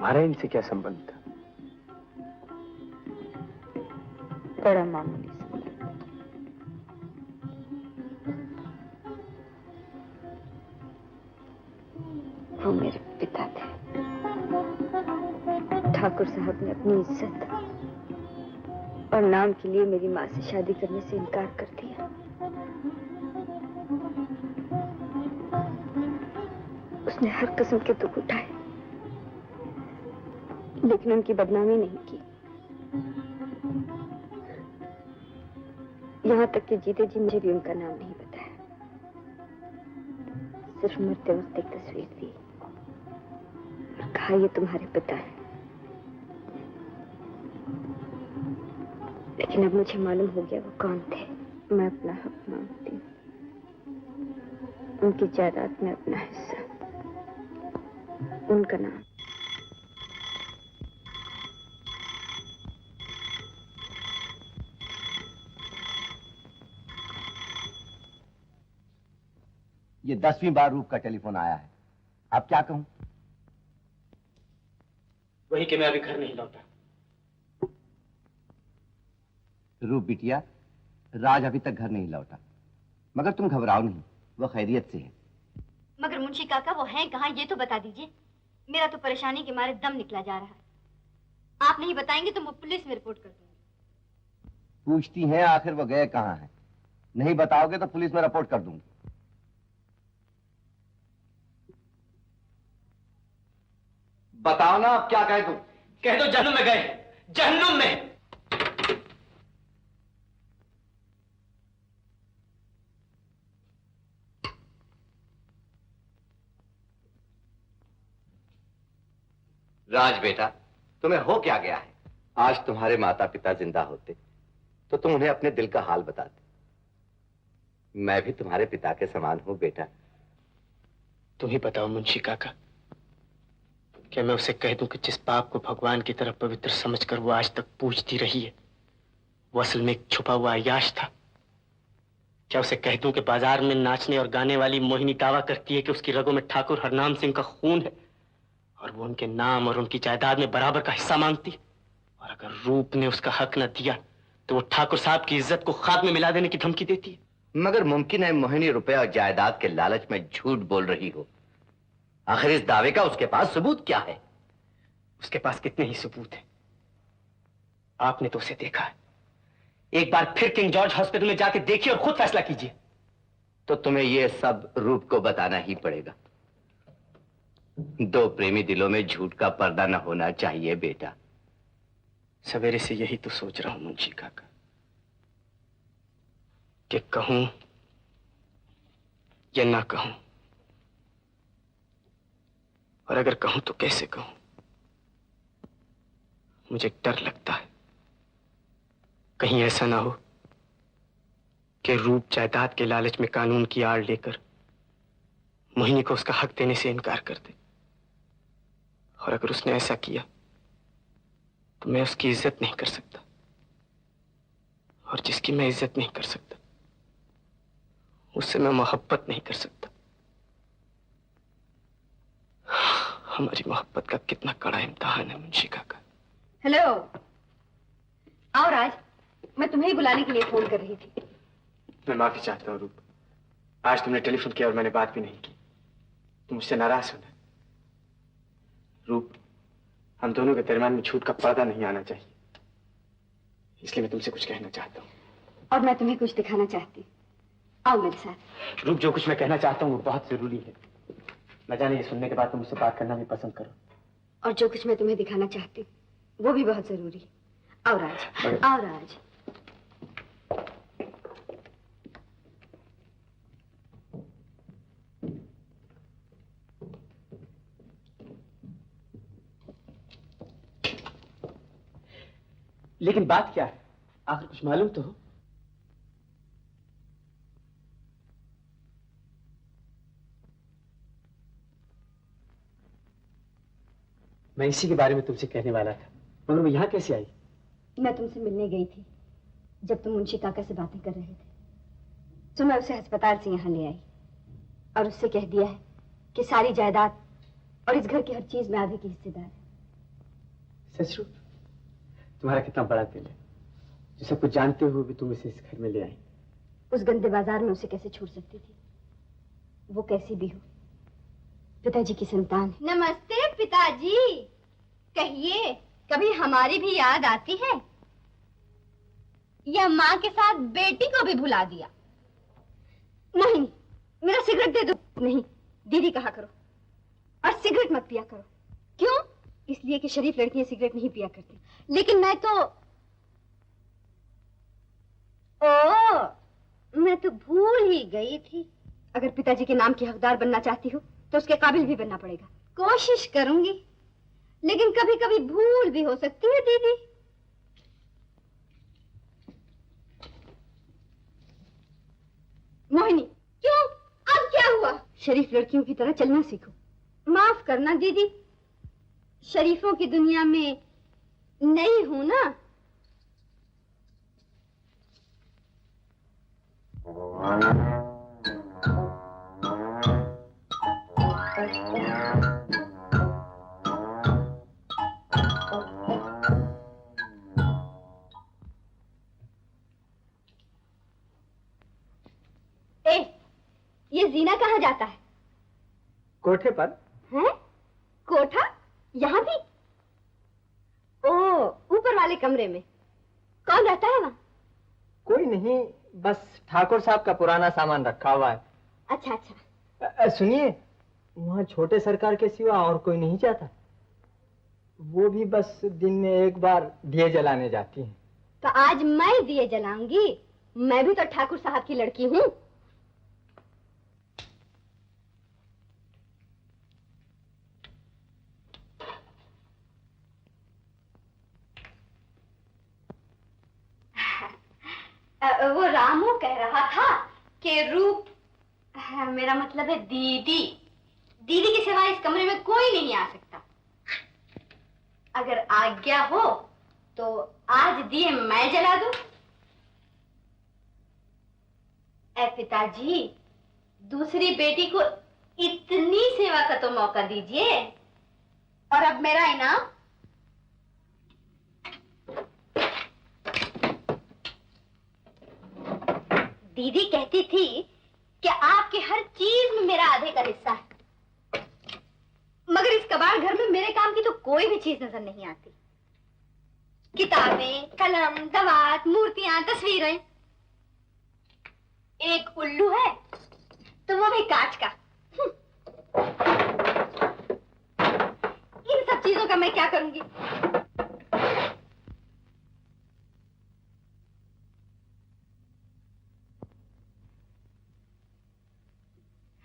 तुम्हारा इनसे क्या संबंध था? बड़ा मामूली संबंध। वो मेरे पिता थे। ठाकुर साहब ने अपनी इज्जत और नाम के लिए मेरी माँ से शादी करने से इनकार कर दिया। उसने हर किस्म के दुख उठाए, लेकिन उनकी बदनामी नहीं की। यहाँ तक कि जीते जी मुझे भी उनका नाम नहीं बताया, सिर्फ मरते वक्त एक तस्वीर दी और कहा ये तुम्हारे पिता है। लेकिन अब मुझे मालूम हो गया वो कौन थे। मैं अपना हक मांगती हूँ, उनकी जायदाद में अपना हिस्सा, उनका नाम। ये 10वीं बार रूप का टेलीफोन आया है। अब क्या कहूं? वही कि मैं अभी घर नहीं लौटा। रूप बिटिया, राज अभी तक घर नहीं लौटा, मगर तुम घबराओ नहीं, वो खैरियत से है। मगर मुंशी काका वो हैं कहाँ, ये तो बता दीजिए। मेरा तो परेशानी के मारे दम निकला जा रहा है। आप नहीं बताएंगे तो मैं पुलिस में रिपोर्ट कर दूंगी। पूछती हैं आखिर वो गए कहाँ हैं? नहीं बताओगे तो पुलिस में रिपोर्ट कर दूंगी। बताओ ना, अब क्या कह दूं? कह दो जहन्नुम में गए, जहन्नुम में। राज बेटा, तुम्हें हो क्या गया है? आज तुम्हारे माता पिता जिंदा होते तो तुम उन्हें अपने दिल का हाल बताते। मैं भी तुम्हारे पिता के समान हूं बेटा। तुम ही बताओ मुंशी काका, क्या मैं उसे कह दूं कि जिस पाप को भगवान की तरफ पवित्र समझकर वो आज तक पूजती रही है, वो असल में एक छुपा हुआ अय्याश था? क्या उसे कह दूं कि बाजार में नाचने और गाने वाली मोहिनी दावा करती है कि उसकी रगों में ठाकुर हरनाम सिंह का खून है और वो उनके नाम और उनकी जायदाद में बराबर का हिस्सा मांगती है, और अगर रूप ने उसका हक न दिया तो वो ठाकुर साहब की इज्जत को खाक में मिला देने की धमकी देती है? मगर मुमकिन है मोहिनी रुपए और जायदाद के लालच में झूठ बोल रही हो। आखिर इस दावे का उसके पास सबूत क्या है? उसके पास कितने ही सबूत हैं। आपने तो उसे देखा है। एक बार फिर किंग जॉर्ज हॉस्पिटल में जाके देखिए और खुद फैसला कीजिए। तो तुम्हें यह सब रूप को बताना ही पड़ेगा। दो प्रेमी दिलों में झूठ का पर्दा न होना चाहिए बेटा। सवेरे से यही तो सोच रहा हूं मुंशी काका, कि कहूं या ना कहूं, और अगर कहूं तो कैसे कहूं। मुझे डर लगता है कहीं ऐसा ना हो कि रूप जायदाद के लालच में कानून की आड़ लेकर मोहिनी को उसका हक देने से इनकार कर दे, और अगर उसने ऐसा किया तो मैं उसकी इज्जत नहीं कर सकता, और जिसकी मैं इज्जत नहीं कर सकता उससे मैं मोहब्बत नहीं कर सकता। हमारी मोहब्बत का कितना कड़ा इम्तिहान है मुंशी काका। हेलो, आओ राज, मैं तुम्हें ही बुलाने के लिए फोन कर रही थी। मैं माफी चाहता हूँ रूप, आज तुमने टेलीफोन किया और मैंने बात भी नहीं की। तुम मुझसे नाराज हो ना। रूप, हम दोनों के दरमियान में झूठ का पर्दा नहीं आना चाहिए, इसलिए मैं तुमसे कुछ कहना चाहता हूँ। और मैं तुम्हें कुछ दिखाना चाहती हूँ। आओ मेरे साथ। रूप, जो कुछ मैं कहना चाहता हूँ वो बहुत जरूरी है। न जाने ये सुनने के बाद तुम मुझसे बात करना भी पसंद करो। और जो कुछ मैं तुम्हें दिखाना चाहती हूँ वो भी बहुत जरूरी है। आओ राज, आओ राज। लेकिन बात क्या है, आखिर कुछ मालूम तो हो। मैं इसी के बारे में तुमसे कहने वाला था, मगर मैं यहाँ कैसे आई? मैं तुमसे मिलने गई थी जब तुम मुंशी काका से बातें कर रहे थे, तो मैं उसे अस्पताल से यहाँ ले आई और उससे कह दिया है कि सारी जायदाद और इस घर की हर चीज में आधे की हिस्सेदार है। सचरू, तुम्हारा कितना बड़ा दिल है, जो सब कुछ जानते हुए भी तुम इसे इस घर में ले आई। उस गंदे बाजार में उसे कैसे छोड़ सकती थी? वो कैसी भी हो, पिताजी की संतान है। नमस्ते पिताजी। कहिए, कभी हमारी भी याद आती है? या माँ के साथ बेटी को भी भुला दिया? नहीं, मेरा सिगरेट दे दो। नहीं, दीदी कहा करो, और सिगरेट मत पिया करो। क्यों? इसलिए कि शरीफ लड़कियां सिगरेट नहीं पिया करती। लेकिन मैं तो मैं तो भूल ही गई थी। अगर पिताजी के नाम की हकदार बनना चाहती हो तो उसके काबिल भी बनना पड़ेगा। कोशिश करूंगी, लेकिन कभी कभी भूल भी हो सकती है दीदी। मोहिनी, क्यों? अब क्या हुआ? शरीफ लड़कियों की तरह चलना सीखो। माफ करना दीदी, शरीफों की दुनिया में नहीं हूं ना। ये जीना कहाँ जाता है? कोठे पर। हैं? कोठा? यहाँ भी? ओ, ऊपर वाले कमरे में। कौन रहता है वहाँ? कोई नहीं, बस ठाकुर साहब का पुराना सामान रखा हुआ है। अच्छा अच्छा। सुनिए, वहाँ छोटे सरकार के सिवा और कोई नहीं जाता। वो भी बस दिन में एक बार दिए जलाने जाती हैं। तो आज मैं दिए जलाऊंगी। मैं भी तो ठाकुर साहब की लड़की हूँ। वो रामू कह रहा था कि रूप, मेरा मतलब है दीदी, दीदी के सिवा इस कमरे में कोई नहीं आ सकता। अगर आज्ञा हो तो आज दिए मैं जला दूं। ऐ पिताजी, दूसरी बेटी को इतनी सेवा का तो मौका दीजिए। और अब मेरा इनाम। दीदी कहती थी कि आपके हर चीज में मेरा आधे का हिस्सा है, मगर इस कबाड़ घर में मेरे काम की तो कोई भी चीज नजर नहीं आती। किताबें, कलम, दवात, मूर्तियां, तस्वीरें। एक उल्लू है तो वो भी कांच का। इन सब चीजों का मैं क्या करूंगी?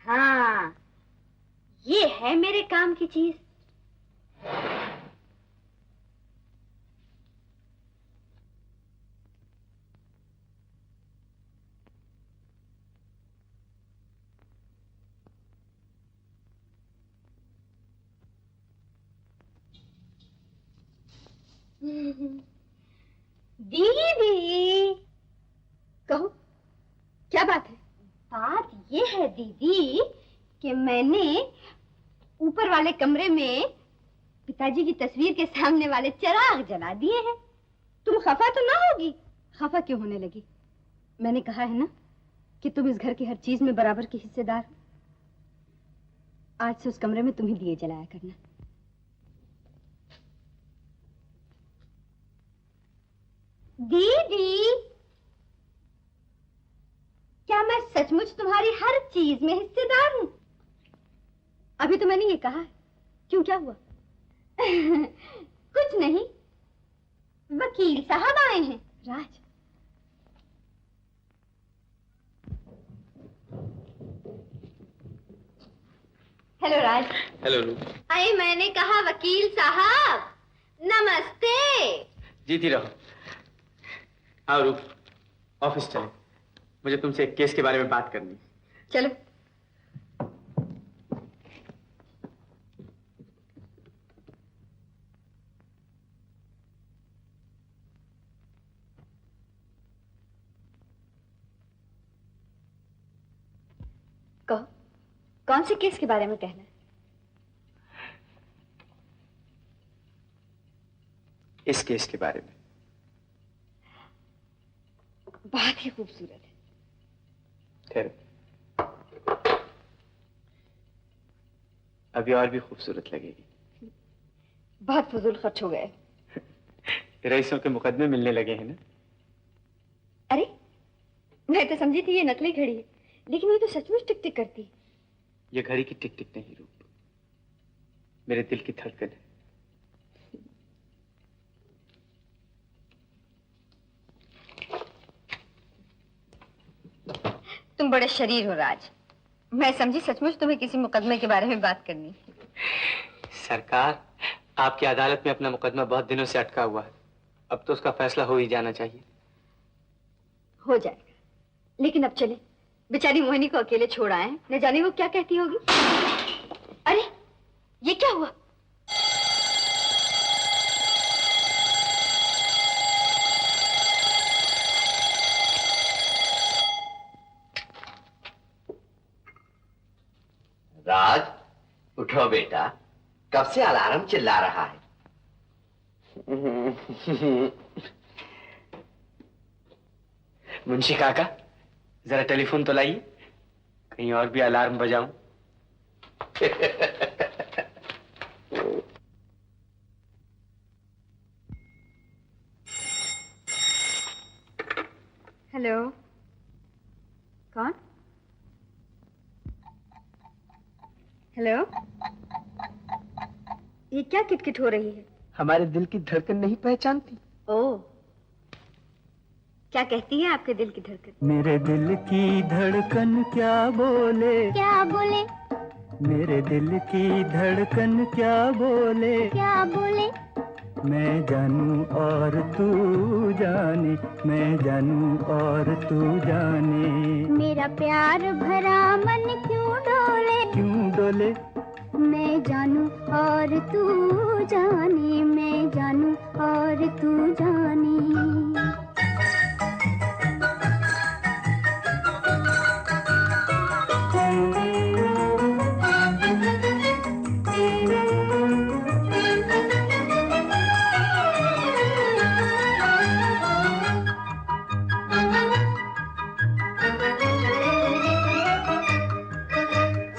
हाँ, ये है मेरे काम की चीज। दीदी, कहो क्या बात है? बात ये है दीदी कि मैंने ऊपर वाले कमरे में पिताजी की तस्वीर के सामने वाले चिराग जला दिए हैं। तुम खफा तो ना होगी? खफा क्यों होने लगी? मैंने कहा है ना कि तुम इस घर की हर चीज में बराबर की हिस्सेदार हो। आज से उस कमरे में तुम ही दिए जलाया करना। दीदी, क्या मैं सचमुच तुम्हारी हर चीज में हिस्सेदार हूं? अभी तो मैंने ये कहा है। क्यों, क्या हुआ? कुछ नहीं, वकील साहब आए हैं। राज, हेलो राज। हेलो रूप। अरे मैंने कहा वकील साहब, नमस्ते। जीती रहो। आओ रूप, ऑफिस चले। मुझे तुमसे एक केस के बारे में बात करनी। चलो। कहो, कौन से केस के बारे में कहना है? इस केस के बारे में? बहुत ही खूबसूरत है। ठहरो, अभी और भी खूबसूरत लगेगी। बहुत फजूल खर्च हो गए। रईसों के मुकदमे मिलने लगे हैं ना? अरे मैं तो समझी थी ये नकली घड़ी है, लेकिन ये तो सचमुच टिक टिक करती है। ये घड़ी की टिक टिक नहीं रूप, मेरे दिल की धड़कन है। तुम बड़े शरीर हो राज। मैं समझी सचमुच तुम्हें किसी मुकदमे के बारे में बात करनी। सरकार, आपकी अदालत में अपना मुकदमा बहुत दिनों से अटका हुआ है। अब तो उसका फैसला हो ही जाना चाहिए। हो जाएगा, लेकिन अब चले। बेचारी मोहिनी को अकेले छोड़ आए, न जाने वो क्या कहती होगी। अरे ये क्या हुआ? राज, उठो बेटा, कब से अलार्म चिल्ला रहा है? मुंशी काका, जरा टेलीफोन तो लाइए, कहीं और भी अलार्म बजाऊं। हेलो, कौन? हेलो, ये क्या किटकिट हो रही है? हमारे दिल की धड़कन नहीं पहचानती? ओह, क्या कहती है आपके दिल की धड़कन? मेरे दिल की धड़कन क्या बोले? क्या बोले? मेरे दिल की धड़कन क्या बोले? क्या बोले? मैं जानूं और तू जाने, मैं जानूं और तू जाने। मेरा प्यार भरा मन क्यों डोले? क्यों डोले? मैं जानूं और तू जाने, मैं जानूं और तू जाने।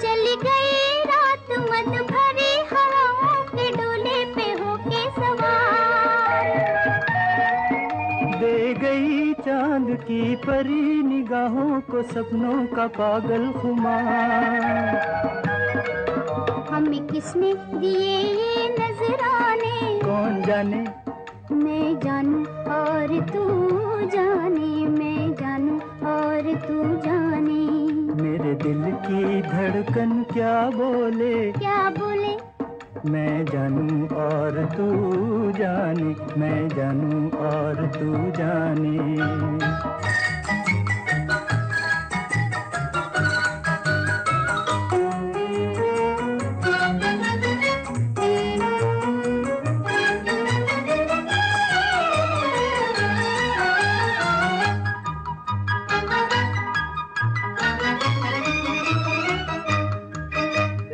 चली गई रात मत भरी हवाओं के डोले पे होके सवार। दे गई चांद की परी निगाहों को सपनों का पागल खुमार। हमें किसने दिए ये नजराने? कौन जाने? मैं जानूं और तू जाने, मैं जानूं और तू जाने। मेरे दिल की धड़कन क्या बोले? क्या बोले? मैं जानूं और तू जाने, मैं जानूं और तू जाने।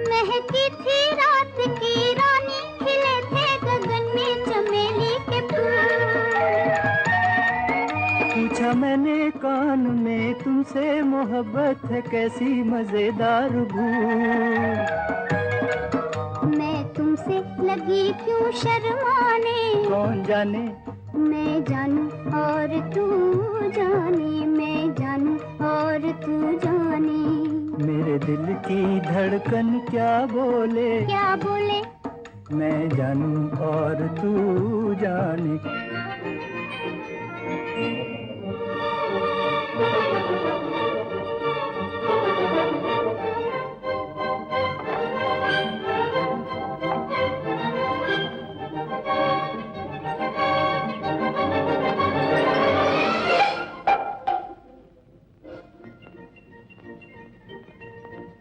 महकी थी रात की रानी, खिले थे गगन में चमेली के फूल। पूछा मैंने कान में तुमसे, मोहब्बत है कैसी मजेदार भूल। मैं तुमसे लगी क्यों शर्माने? कौन जाने? मैं जानूं और तू जाने, मैं जानूं और तू जाने। मेरे दिल की धड़कन क्या बोले? क्या बोले? मैं जानूं और तू जाने।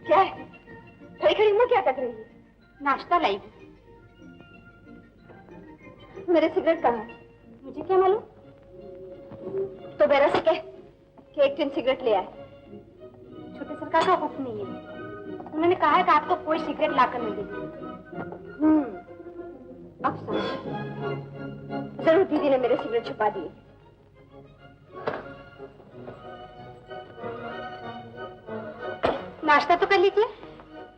क्या है? खड़ी खड़ी मुंह क्या कर रही है? नाश्ता लाई हूँ। मेरे सिगरेट कहाँ है? मुझे क्या मालूम? तो बेरा से कह कि एक टिन सिगरेट ले आए। छोटे सरकार का हुक्म नहीं है, उन्होंने कहा है कि आपको कोई सिगरेट लाकर नहीं देगी। अब समझ। दीदी ने मेरे सिगरेट छुपा दिए। नाश्ता तो कर लीजिए।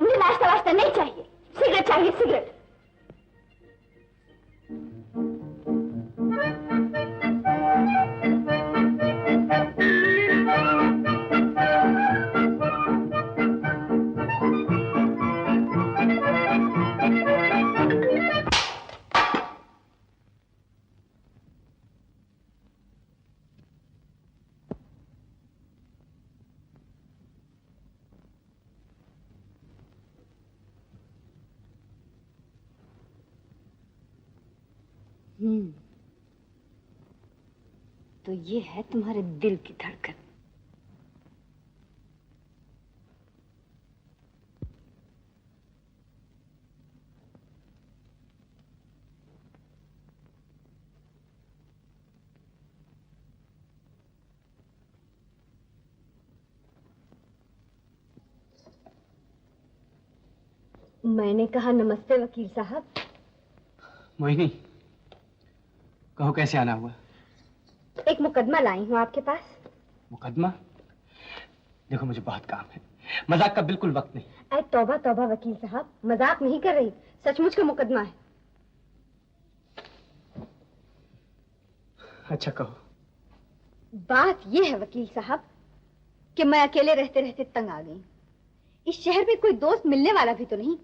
मुझे नाश्ता वास्ता नहीं चाहिए, सिगरेट चाहिए, सिगरेट। तो ये है तुम्हारे दिल की धड़कन। मैंने कहा नमस्ते वकील साहब। मोहिनी, कहो कैसे आना हुआ? एक मुकदमा लाई हूँ आपके पास। मुकदमा? देखो मुझे बहुत काम है, मजाक का बिल्कुल वक्त नहीं। अरे तौबा तौबा वकील साहब, मजाक नहीं कर रही, सचमुच का मुकदमा है। अच्छा कहो। बात यह है वकील साहब कि मैं अकेले रहते रहते तंग आ गई। इस शहर में कोई दोस्त मिलने वाला भी तो नहीं।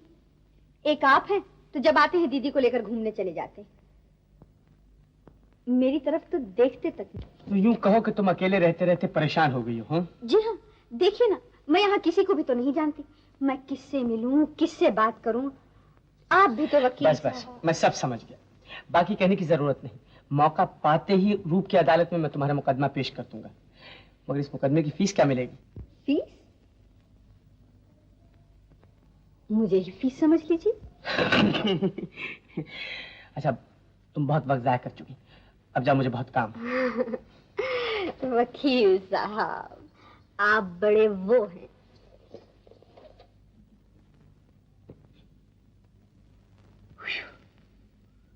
एक आप हैं तो जब आते हैं दीदी को लेकर घूमने चले जाते हैं, मेरी तरफ तो देखते तक नहीं। तो यूं कहो कि तुम अकेले रहते रहते परेशान हो गई हो। जी हाँ, देखिए ना, मैं यहाँ किसी को भी तो नहीं जानती। मैं किससे मिलूं, किससे बात करूं? आप भी तो वकील। बस मैं सब समझ गया, बाकी कहने की जरूरत नहीं। मौका पाते ही रूप की अदालत में मैं तुम्हारा मुकदमा पेश कर दूंगा। मगर इस मुकदमे की फीस क्या मिलेगी? फीस? मुझे ही फीस समझ लीजिए। अच्छा, तुम बहुत वक्त जाया कर चुकी, अब जाओ, मुझे बहुत काम। वकील साहब, आप बड़े वो हैं।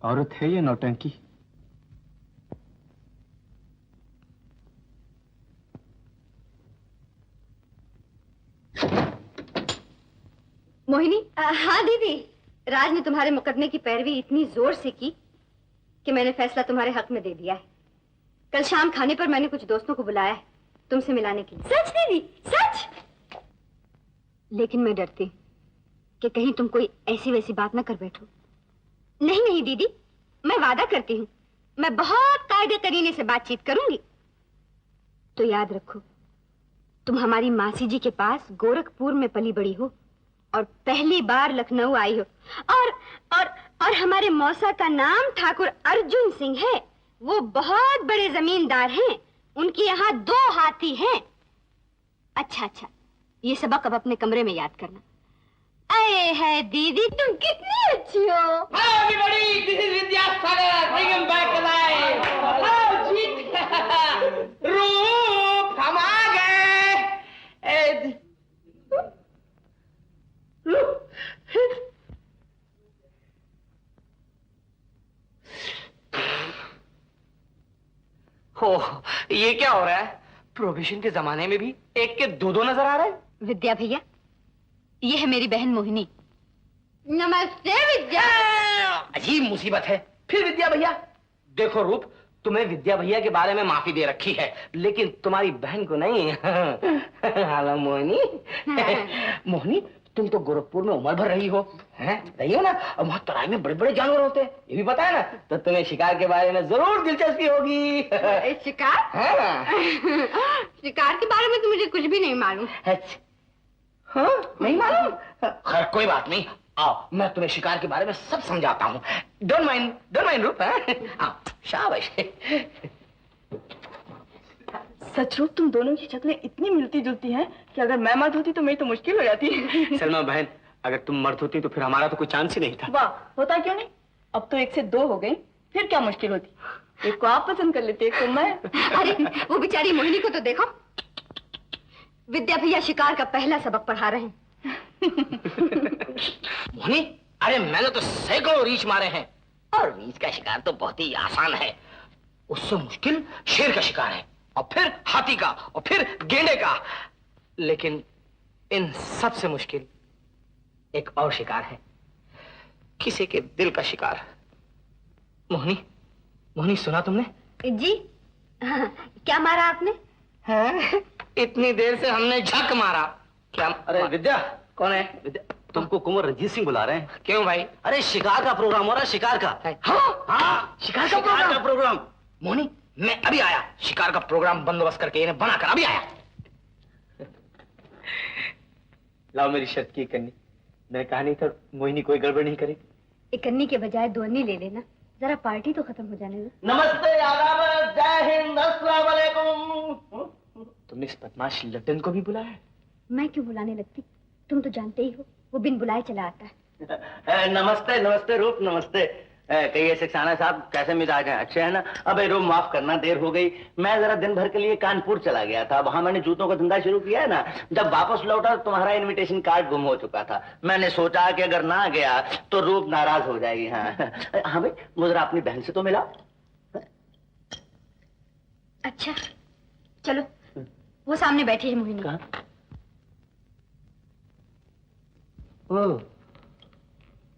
औरत है ये नौटंकी? मोहिनी। हाँ दीदी, राज ने तुम्हारे मुकदमे की पैरवी इतनी जोर से की कि मैंने फैसला तुम्हारे हक में दे दिया है। कल शाम खाने पर मैंने कुछ दोस्तों को बुलाया है तुमसे मिलाने के लिए। सच दीदी, सच? लेकिन मैं डरती कि कहीं तुम कोई ऐसी वैसी बात ना कर बैठो। नहीं नहीं दीदी, मैं वादा करती हूँ, मैं बहुत कायदे करीने से बातचीत करूंगी। तो याद रखो, तुम हमारी मासी जी के पास गोरखपुर में पली बड़ी हो और पहली बार लखनऊ आई हो। और हमारे मौसा का नाम ठाकुर अर्जुन सिंह है। वो बहुत बड़े जमींदार हैं, उनके यहाँ 2 हाथी हैं। अच्छा, ये सबक अब अपने कमरे में याद करना। अरे है दीदी, तुम कितनी अच्छी हो। Hello everybody, this is Vidya Sagar. Bring him back alive. Hello जीत। रूप हम आ गए। हो, ये क्या हो रहा है? प्रोहिबिशन के जमाने में भी एक के 2 नजर आ रहे हैं। विद्या भैया, ये है मेरी बहन मोहिनी। नमस्ते विद्या। अजीब मुसीबत है। फिर विद्या भैया। देखो रूप, तुम्हें विद्या भैया के बारे में माफी दे रखी है, लेकिन तुम्हारी बहन को नहीं। हालो मोहिनी। मोहिनी, तुम तो गोरखपुर में उम्र भर रही हो, रही हो ना? और वहाँ तराई में बड़े बड़े जानवर होते हैं, ये भी पता है ना? तो तुम्हें शिकार के बारे में जरूर दिलचस्पी होगी। शिकार? शिकार के बारे में तो मुझे कुछ भी नहीं मालूम। हाँ, नहीं मालूम? खैर कोई बात नहीं, आओ मैं तुम्हें शिकार के बारे में सब समझाता हूँ। डोंट माइंड रूप। आओ, शाबाश। सच रूप, तुम दोनों की शक्लें इतनी मिलती जुलती हैं कि अगर मैं मर्द होती तो मेरी तो मुश्किल हो जाती। सलमा बहन, अगर तुम मर्द होती तो फिर हमारा तो कोई चांस ही नहीं था। वाह, होता क्यों नहीं? अब तो 1 से 2 हो गई, फिर क्या मुश्किल होती? एक को आप पसंद कर लेते, एक को मैं। अरे वो बेचारी मोहिनी को तो देखो, विद्या भैया शिकार का पहला सबक पढ़ा रहे हैं। मोहिनी, अरे मैंने तो सैकड़ों रीछ मारे हैं, और रीछ का शिकार तो बहुत ही आसान है। उससे मुश्किल शेर का शिकार है, और फिर हाथी का, और फिर गेंडे का। लेकिन इन सबसे मुश्किल एक और शिकार है, किसी के दिल का शिकार। मोहिनी, मोहिनी सुना तुमने? जी हाँ, क्या मारा आपने? हाँ, इतनी देर से हमने झक मारा। क्या? अरे विद्या, कौन है? विद्या, तुमको कुंवर रंजीत सिंह बुला रहे हैं। क्यों भाई? अरे शिकार का प्रोग्राम हो रहा है, शिकार का। हाँ हाँ, शिकार का प्रोग्राम। मोहिनी, मैं अभी आया, शिकार का प्रोग्राम बंदोबस्त करके इन्हें बनाकर अभी आया। लाओ मेरी शर्त की कन्नी। मैंने कहा नहीं था मोहिनी कोई गड़बड़ नहीं करेगी। एक कन्नी के बजाय दो अन्नी ले लेना, जरा पार्टी तो खत्म हो जाने दो। नमस्ते, आदाब, जय हिंद, अस्सलाम वालेकुम। तुमने इस बदमाश लड्डन को भी बुलाया? मैं क्यों बुलाने लगती, तुम तो जानते ही हो वो बिन बुलाए चला आता है। नमस्ते नमस्ते रूप, नमस्ते। कहिए सक्सेना साहब, कैसे मिजाज हैं? अच्छे हैं ना? अबे रूप माफ करना, देर हो गई। मैं जरा दिन भर के लिए कानपुर चला गया था, वहां मैंने जूतों का धंधा शुरू किया है ना। जब वापस लौटा तुम्हारा इनविटेशन कार्ड गुम हो चुका था। मैंने सोचा कि अगर ना गया तो रूप नाराज हो जाएगी। हाँ हाँ भाई, मुझे अपनी बहन से तो मिला। अच्छा चलो, वो सामने बैठी है मोहिनी। कहाँ? ओह,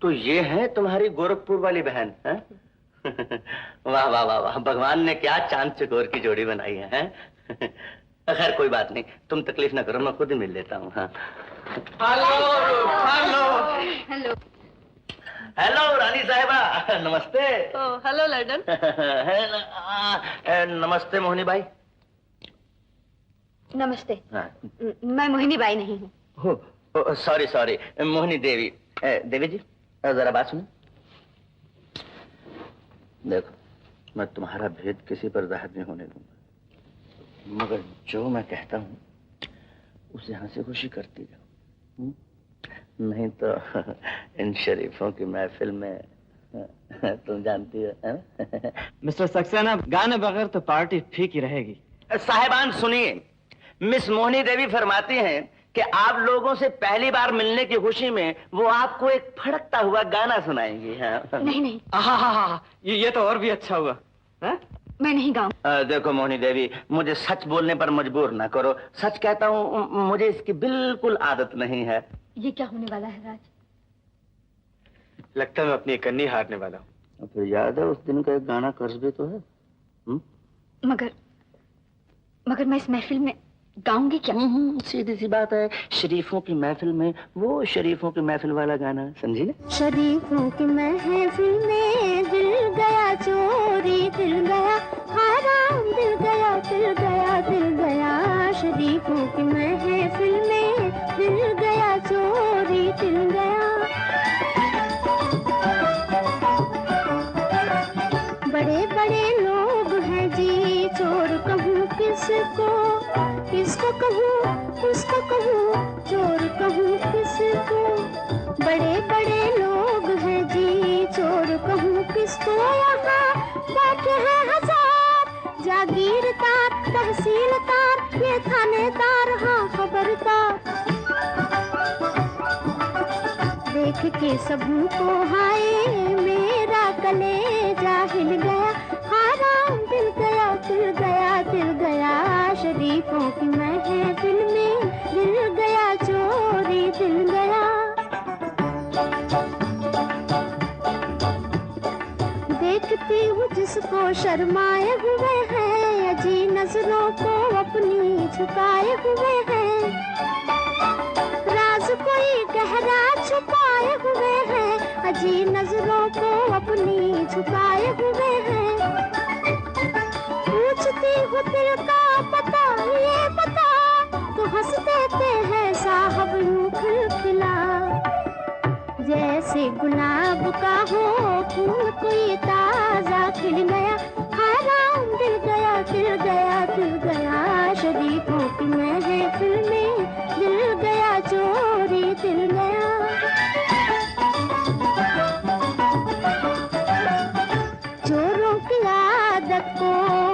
तो ये है तुम्हारी गोरखपुर वाली बहन है? वाह वाह वाह वाह, भगवान ने क्या चांद चकोर की जोड़ी बनाई है। खैर कोई बात नहीं, तुम तकलीफ ना करो, मैं खुद ही मिल लेता हूँ। हाँ। हेलो हेलो हेलो हेलो रानी साहिबा, नमस्ते। हेलो लड्डन। नमस्ते मोहिनी बाई। नमस्ते। हाँ। मैं मोहिनी बाई नहीं हूँ। सॉरी सॉरी, मोहिनी देवी। देवी जी जरा बात सुनो। देखो, मैं तुम्हारा भेद किसी पर जाहिर नहीं होने दूंगा, मगर जो मैं कहता हूँ उसे हंसी खुशी करती जाओ, नहीं तो इन शरीफों की महफिल में तुम जानती हो। मिस्टर सक्सेना, गाने बगैर तो पार्टी फीकी रहेगी। साहिबान सुनिए, मिस मोहिनी देवी फरमाती हैं कि आप लोगों से पहली बार मिलने की खुशी में वो आपको एक फड़कता हुआ गाना सुनाएंगी। हाँ। नहीं नहीं, ये तो और भी अच्छा हुआ। हाँ? मैं नहीं गाऊं। देखो मोहिनी देवी, मुझे सच बोलने पर मजबूर ना करो। सच कहता हूँ, मुझे इसकी बिल्कुल आदत नहीं है। ये क्या होने वाला है राज? लगता है मैं अपनी कन्नी हारने वाला हूँ। फिर याद है उस दिन का एक गाना कर्ज भी तो है। मगर मैं इस महफिल में गाऊंगी क्या? सीधी सी बात है, शरीफों की महफिल में वो शरीफों की महफिल वाला गाना, समझी ना? शरीफों की महफिल में दिल गया चोरी, दिल गया हराम, दिल गया दिल गया दिल गया। शरीफों की महफिल में दिल गया चोरी, दिल गया। बड़े बड़े लोग हैं जी, चोर कहूँ किसको, किसको कहूँ, किसको कहूँ, चोर कहूँ किसको। बड़े बड़े लोग हैं जी, चोर कहूँ किसको। यहाँ बैठे हैं हजार जागीरदार, तहसीलदार, ये थानेदार, हाँ खबरदार। देख के सबको हाय मेरा कलेजा हिल गया, हराम दिल गया दिल गया दिल गया। शरीफों की महफिल में दिल गया चोरी, दिल गया। देखती हूँ जिसको शर्माए हुए हैं, अजी नजरों को अपनी झुकाए हुए हैं। राज कोई गहरा छुपाए हुए हैं, अजी नजरों को अपनी झुकाए हुए हैं। पूछती हूँ दिल का पता, ये पता, तो हंस देते हैं साहब यूं खिलखिला। जैसे गुलाब का हो फूल कोई ताजा खिल गया, हराम दिल गया दिल गया दिल गया। शरीफों की महफिल में दिल गया चोरी, दिल गया। चोरों की आदत को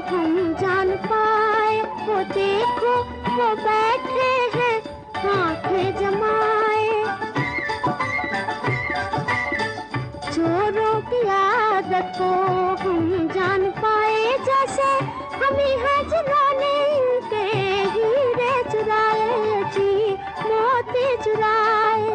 हम जान पाए, वो देखो वो बैठे हैं आंखें जमाए। चोरों की आदत को हम जान पाए, जैसे हमें है जिन्होंने इनके हीरे चुराए जी, मोती चुराए।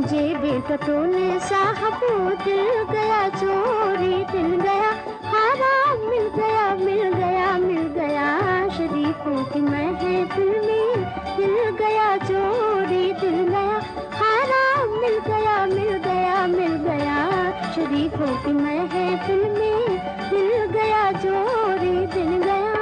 जे बेटों ने साहब दिल गया चोरी, दिल गया हराम, मिल गया मिल गया मिल गया शरीफों की महफिल में, दिल गया चोरी, दिल गया हराम, मिल गया मिल गया मिल गया शरीफों की महफिल में, दिल गया चोरी, दिल गया।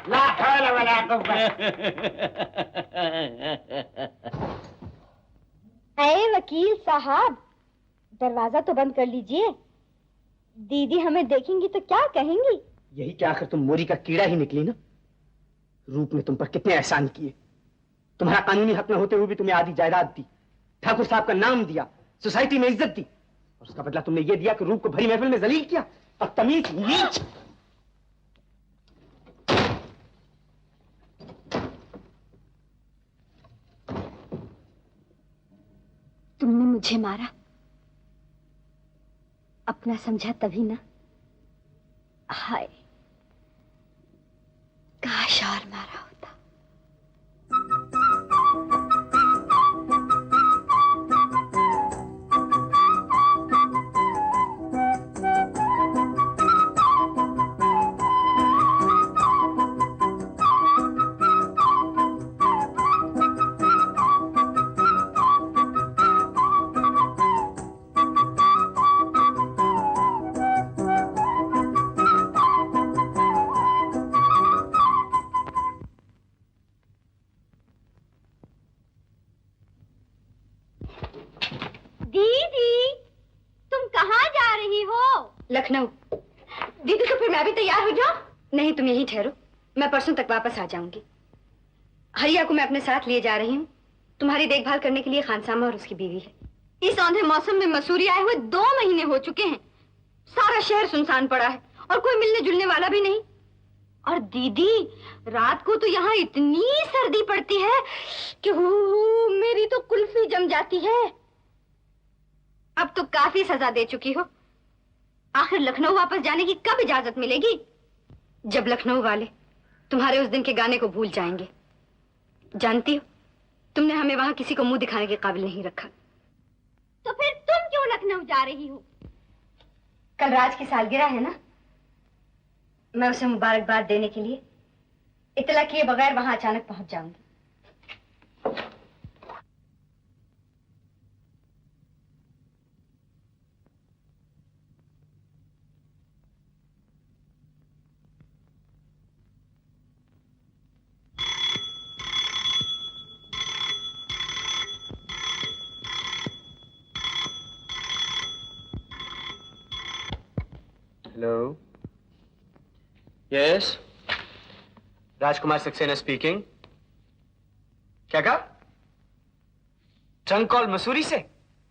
ला हौल वला कुव्वत। अरे वकील साहब, दरवाजा तो बंद कर लीजिए। दीदी हमें देखेंगी तो क्या कहेंगी? यही क्या, आखिर तुम मोरी का कीड़ा ही निकली ना। रूप में तुम पर कितने एहसान किए। तुम्हारा कानूनी हक न होते हुए भी तुम्हें आधी जायदाद दी, ठाकुर साहब का नाम दिया, सोसाइटी में इज्जत दी, और उसका बदला तुमने ये दिया कि रूप को भरी महफिल में जलील किया। और तमीज नीच। तुमने मुझे मारा, अपना समझा तभी ना। हाय, काश और मारा होता। लखनऊ। दीदी तो फिर मैं भी तैयार हो जाऊं? नहीं, तुम यहीं ठहरो, मैं परसों तक वापस आ जाऊंगी। हरिया को मैं अपने साथ लिए जा रही हूँ। तुम्हारी देखभाल करने के लिए खानसामा और उसकी बीवी है। इस औंधे मौसम में मसूरी आए हुए 2 महीने हो चुके हैं। सारा शहर सुनसान पड़ा है और कोई मिलने जुलने वाला भी नहीं। और दीदी, रात को तो यहाँ इतनी सर्दी पड़ती है कि मेरी तो कुल्फी जम जाती है। अब तो काफी सजा दे चुकी हो। आखिर लखनऊ वापस जाने की कब इजाजत मिलेगी? जब लखनऊ वाले तुम्हारे उस दिन के गाने को भूल जाएंगे। जानती हो, तुमने हमें वहां किसी को मुंह दिखाने के काबिल नहीं रखा। तो फिर तुम क्यों लखनऊ जा रही हो? कल राज की सालगिरह है ना, मैं उसे मुबारकबाद देने के लिए इतला किए बगैर वहां अचानक पहुंच जाऊंगी। हेलो, यस, राजकुमार सक्सेना स्पीकिंग। क्या कहा? ट्रंक कॉल मसूरी से?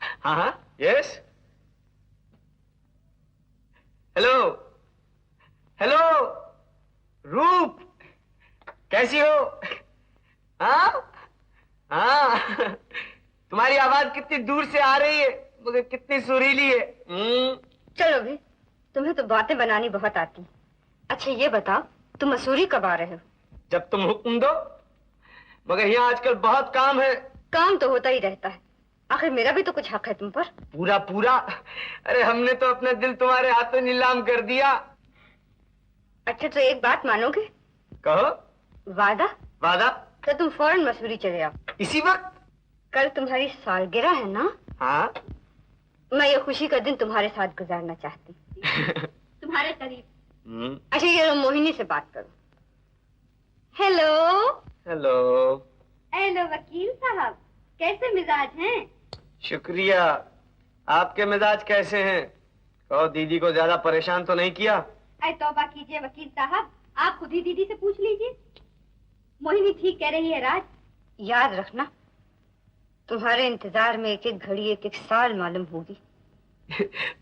हाँ हाँ, यस। हेलो हेलो, रूप कैसी हो? हाँ हाँ, तुम्हारी आवाज कितनी दूर से आ रही है, मगर कितनी सुरीली है। चलो भी, तुम्हें तो बातें बनानी बहुत आती। अच्छा ये बताओ, तुम मसूरी कब आ रहे हो? जब तुम हुक्म दो, मगर यहाँ आजकल बहुत काम है। काम तो होता ही रहता है, आखिर मेरा भी तो कुछ हक है तुम पर। पूरा पूरा। अरे हमने तो अपना दिल तुम्हारे हाथों नीलाम कर दिया। अच्छा तो एक बात मानोगे? कहो। वादा? वादा? तो तुम फौरन मसूरी चले आओ। इसी वक्त? कल तुम्हारी सालगिरह है ना? हाँ। मैं ये खुशी का दिन तुम्हारे साथ गुजारना चाहती तुम्हारे करीब। अच्छा ये मोहिनी से बात करो। Hello hello. हेलो वकील साहब, कैसे मिजाज हैं? शुक्रिया। आपके मिजाज कैसे हैं? कहो, दीदी को ज्यादा परेशान तो नहीं किया? अरे तौबा कीजिए वकील साहब, आप खुद ही दीदी से पूछ लीजिए। मोहिनी ठीक कह रही है राज। याद रखना, तुम्हारे इंतजार में एक एक घड़ी एक एक साल मालूम होगी।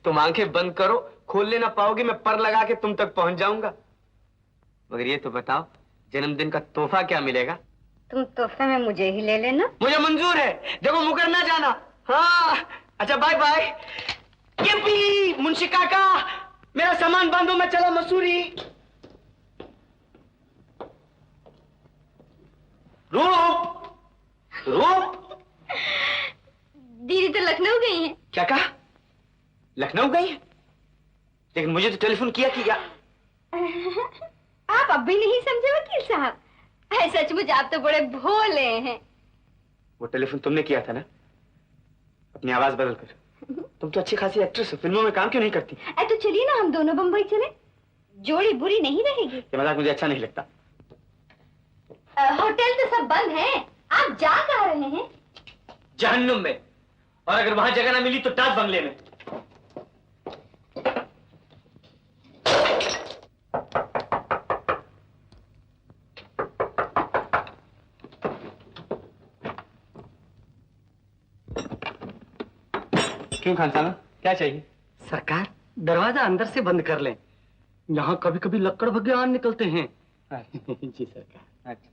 तुम आंखें बंद करो, खोलने ना पाओगी, मैं पर लगा के तुम तक पहुंच जाऊंगा। मगर ये तो बताओ, जन्मदिन का तोहफा क्या मिलेगा? तुम तोहफे में मुझे ही ले लेना। मुझे मंजूर है, देखो मुकर ना जाना। हाँ अच्छा बाय बाय। ये भी मुंशी काका, मेरा सामान बांधो, मैं चला मसूरी। रूप रूप, दीदी तो लखनऊ गई हैं। क्या कहा? लखनऊ गई है? लेकिन मुझे तो टेलीफोन किया कि या... आप अब भी नहीं समझे वकील साहब? सचमुच आप तो बड़े भोले हैं। वो टेलीफोन तुमने किया था ना, अपनी आवाज बदल कर। तुम तो अच्छी खासी एक्ट्रेस हो, फिल्मों में काम क्यों नहीं करती? तो चलिए ना हम दोनों बम्बई चले, जोड़ी बुरी नहीं रहेगी। ये मजाक मुझे अच्छा नहीं लगता। होटल तो सब बंद हैं, आप जा कहाँ रहे हैं? जहन्नुम में, और अगर वहां जगह ना मिली तो ताज बंगले में। क्यों खान साहब, क्या चाहिए? सरकार दरवाजा अंदर से बंद कर लें, यहाँ कभी कभी लक्कड़ भगवान निकलते हैं। जी सरकार। अच्छा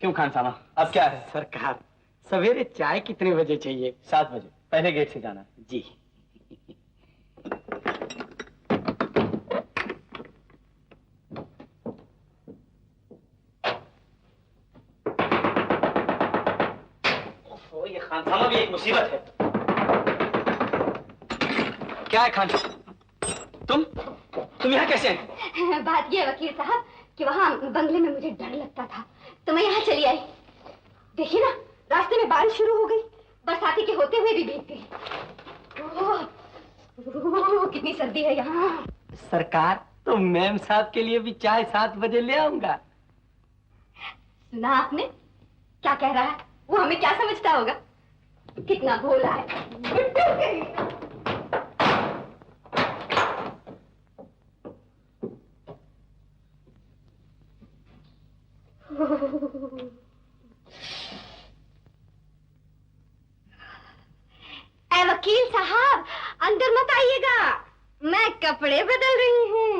क्यों खान साहब, अब क्या है? सरकार सवेरे चाय कितने बजे चाहिए? 7 बजे, पहले गेट से जाना। जी। ये खान साहब भी एक मुसीबत है। क्या है खान साहब, तुम यहाँ कैसे हैं? बात यह है वकील साहब कि वहाँ बंगले में मुझे डर लगता था तो मैं यहाँ चली आई। देखिए ना, रास्ते में बारिश शुरू हो गई, बरसाती के होते हुए भी भीग गई। कितनी सर्दी है यहाँ। सरकार तो मैम साहब के लिए भी चाय 7 बजे ले आऊंगा। सुना आपने क्या कह रहा है? वो हमें क्या समझता होगा? कितना भोला है। ऐ वकील साहब, अंदर मत आइएगा, मैं कपड़े बदल रही हूँ।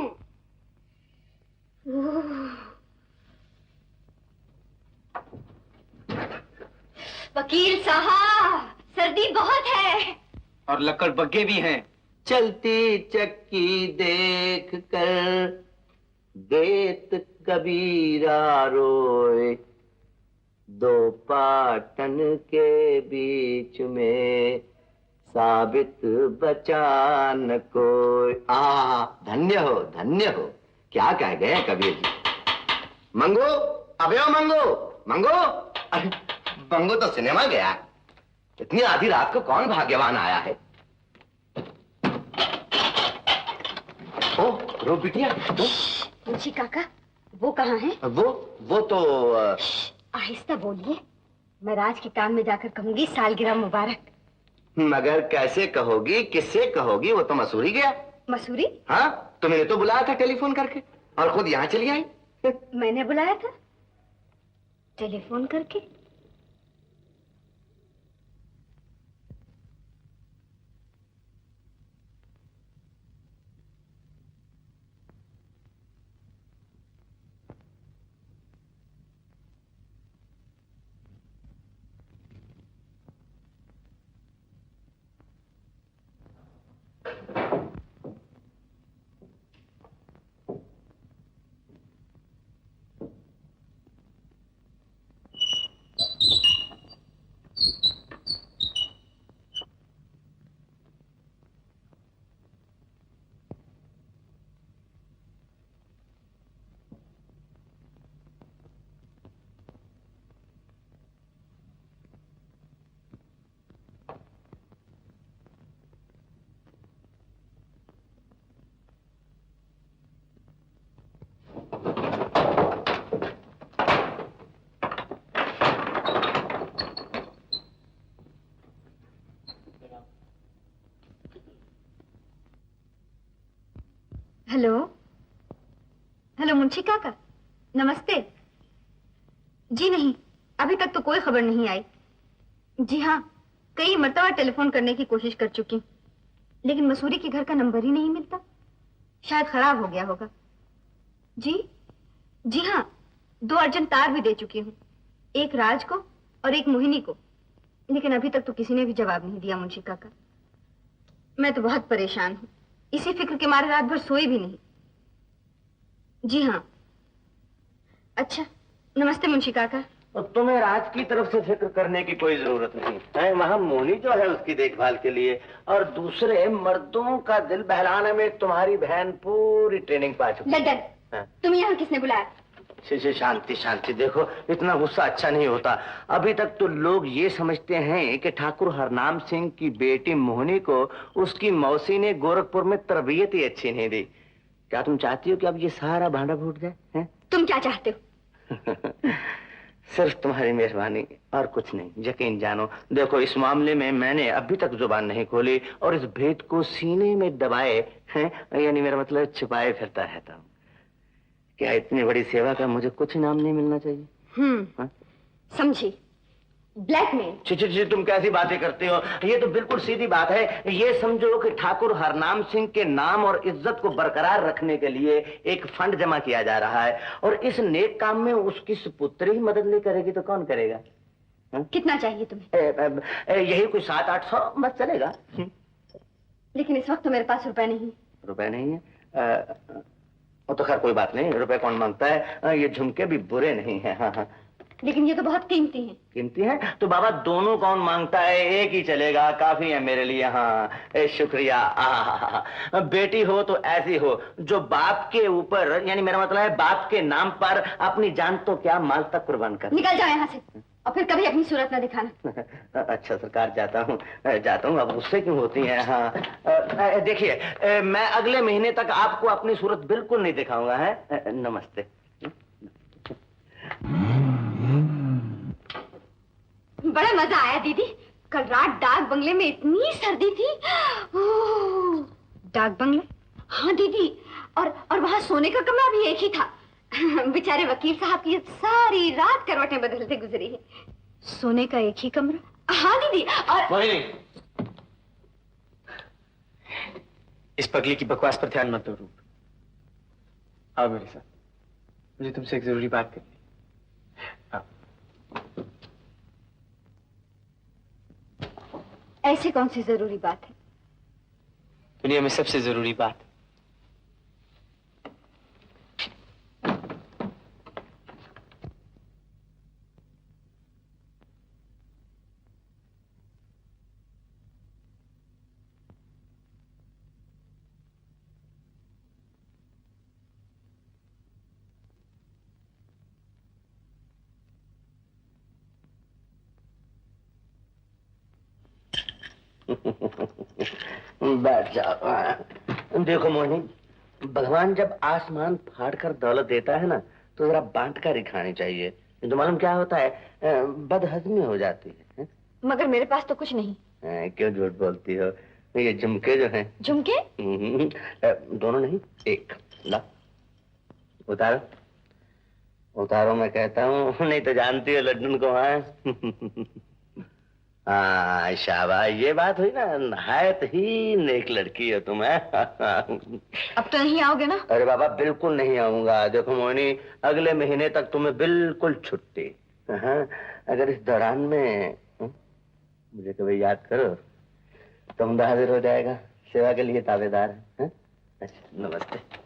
वकील साहब, सर्दी बहुत है और लकड़ बग्गे भी हैं। चलती चक्की देख कर देत कबीरा रोए, दो पाटन के बीच में साबित बचा न कोई। धन्य हो धन्य हो, क्या कह गए कबीर जी। मंगो, अबे ओ मंगो, मंगो। अरे मंगो तो सिनेमा गया, इतनी आधी रात को कौन भाग्यवान आया है। ओ रो बिटिया, मुंशी काका, वो कहाँ है? वो तो आहिस्ता बोलिए, मैं राज के कान में जाकर कहूंगी सालगिरह मुबारक। मगर कैसे कहोगी, किससे कहोगी? वो तो मसूरी गया। मसूरी? हाँ, तुम्हें तो बुलाया था टेलीफोन करके और खुद यहाँ चली आई। मैंने बुलाया था टेलीफोन करके? हेलो हेलो मुंशी काका, नमस्ते। जी नहीं, अभी तक तो कोई खबर नहीं आई। जी हाँ, कई मर्तबा टेलीफोन करने की कोशिश कर चुकी, लेकिन मसूरी के घर का नंबर ही नहीं मिलता। शायद खराब हो गया होगा। जी हाँ, 2 अर्जेंट तार भी दे चुकी हूँ, एक राज को और एक मोहिनी को, लेकिन अभी तक तो किसी ने भी जवाब नहीं दिया मुंशी काका। मैं तो बहुत परेशान हूँ, इसी फिक्र के मारे रात भर सोई भी नहीं। जी हाँ। अच्छा, नमस्ते मुंशी काका। और तुम्हें राज की तरफ से फिक्र करने की कोई जरूरत नहीं है। वहाँ मोनी जो है उसकी देखभाल के लिए, और दूसरे मर्दों का दिल बहलाने में तुम्हारी बहन पूरी ट्रेनिंग पा चुकी है। लड्डन, तुम्हें यहाँ किसने बुलाया? शांति शांति, देखो इतना गुस्सा अच्छा नहीं होता। अभी तक तो लोग ये समझते हैं कि ठाकुर हरनाम सिंह की बेटी मोहनी को उसकी मौसी ने गोरखपुर में तरबियत ही अच्छी नहीं दी। क्या तुम चाहती हो कि अब ये सारा भांडा फूट जाए? तुम क्या चाहते हो? सिर्फ तुम्हारी मेहरबानी और कुछ नहीं। यकीन जानो, देखो इस मामले में मैंने अभी तक जुबान नहीं खोली और इस भेद को सीने में दबाए हैं, यानी मेरा मतलब छिपाए फिरता रहता हूँ। क्या इतनी बड़ी सेवा का मुझे कुछ इनाम नहीं मिलना चाहिए? समझी, ब्लैकमेल। छी, तुम कैसी बातें करते हो? ये तो बिल्कुल सीधी बात है। ये समझो कि ठाकुर हरनाम सिंह के नाम और इज्जत को बरकरार रखने के लिए एक फंड जमा किया जा रहा है, और इस नेक काम में उसकी सुपुत्री ही मदद नहीं करेगी तो कौन करेगा? कितना चाहिए तुम्हें? यही कोई 700-800 बस चलेगा। लेकिन इस वक्त तो मेरे पास रुपए नहीं। रुपए नहीं है? तो खैर कोई बात नहीं, रुपए कौन मांगता है। ये झुमके भी बुरे नहीं है। हाँ, लेकिन ये तो बहुत कीमती हैं। कीमती है तो बाबा दोनों कौन मांगता है, एक ही चलेगा, काफी है मेरे लिए। हाँ, शुक्रिया। बेटी हो तो ऐसी हो जो बाप के ऊपर, यानी मेरा मतलब है बाप के नाम पर अपनी जान तो क्या माल तक कुर्बान कर। निकल जाओ यहाँ से, और फिर कभी अपनी सूरत न दिखाना। अच्छा सरकार, जाता हूँ। अब गुस्से क्यों होती हैं? हाँ, देखिए मैं अगले महीने तक आपको अपनी सूरत बिल्कुल नहीं दिखाऊंगा। है, नमस्ते। बड़ा मजा आया दीदी। कल रात डाक बंगले में इतनी सर्दी थी। डाक बंगले? हाँ दीदी, और वहाँ सोने का कमरा भी एक ही था। बेचारे वकील साहब की सारी रात करवटें बदलते गुजरी है। सोने का एक ही कमरा? हाँ दीदी। और नहीं, इस पगली की बकवास पर ध्यान मत दो रूप। आओ मेरे साथ, मुझे तुमसे एक जरूरी बात करनी है। ऐसी कौन सी जरूरी बात है? दुनिया में सबसे जरूरी बात। बैठ जाओ। देखो मोहिनी, भगवान जब आसमान फाड़ कर दौलत देता है ना, तो जरा बांट कर ही खानी चाहिए। तो मालूम क्या होता है, बदहजमी हो जाती है। मगर मेरे पास तो कुछ नहीं। क्यों झूठ बोलती हो? ये झुमके जो हैं। झुमके? दोनों नहीं, एक। ला, उतारो उतारो, मैं कहता हूँ। नहीं तो जानती हो लड्डन को। हाँ शाबाश, ये बात हुई ना, नहायत ही नेक लड़की हो तुम। अब तो नहीं आओगे ना? अरे बाबा बिल्कुल नहीं आऊंगा। देखो मोहिनी, अगले महीने तक तुम्हें बिल्कुल छुट्टी। अगर इस दौरान में मुझे कभी याद करो तो हम हाजिर हो जाएगा। सेवा के लिए ताबेदार है। अच्छा, नमस्ते।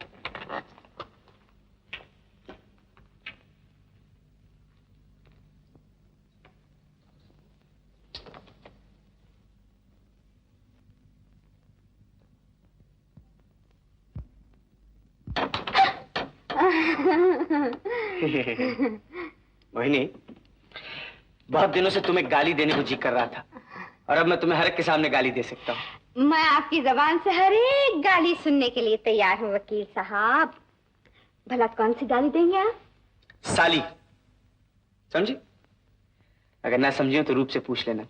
मोहिनी, बहुत दिनों से तुम्हें गाली देने को जी कर रहा था, और अब मैं तुम्हें हर एक के सामने गाली दे सकता हूँ। मैं आपकी जबान से हर एक गाली सुनने के लिए तैयार हूँ वकील साहब। भला कौन सी गाली देंगे आप? साली, समझी? अगर ना समझी हो तो रूप से पूछ लेना।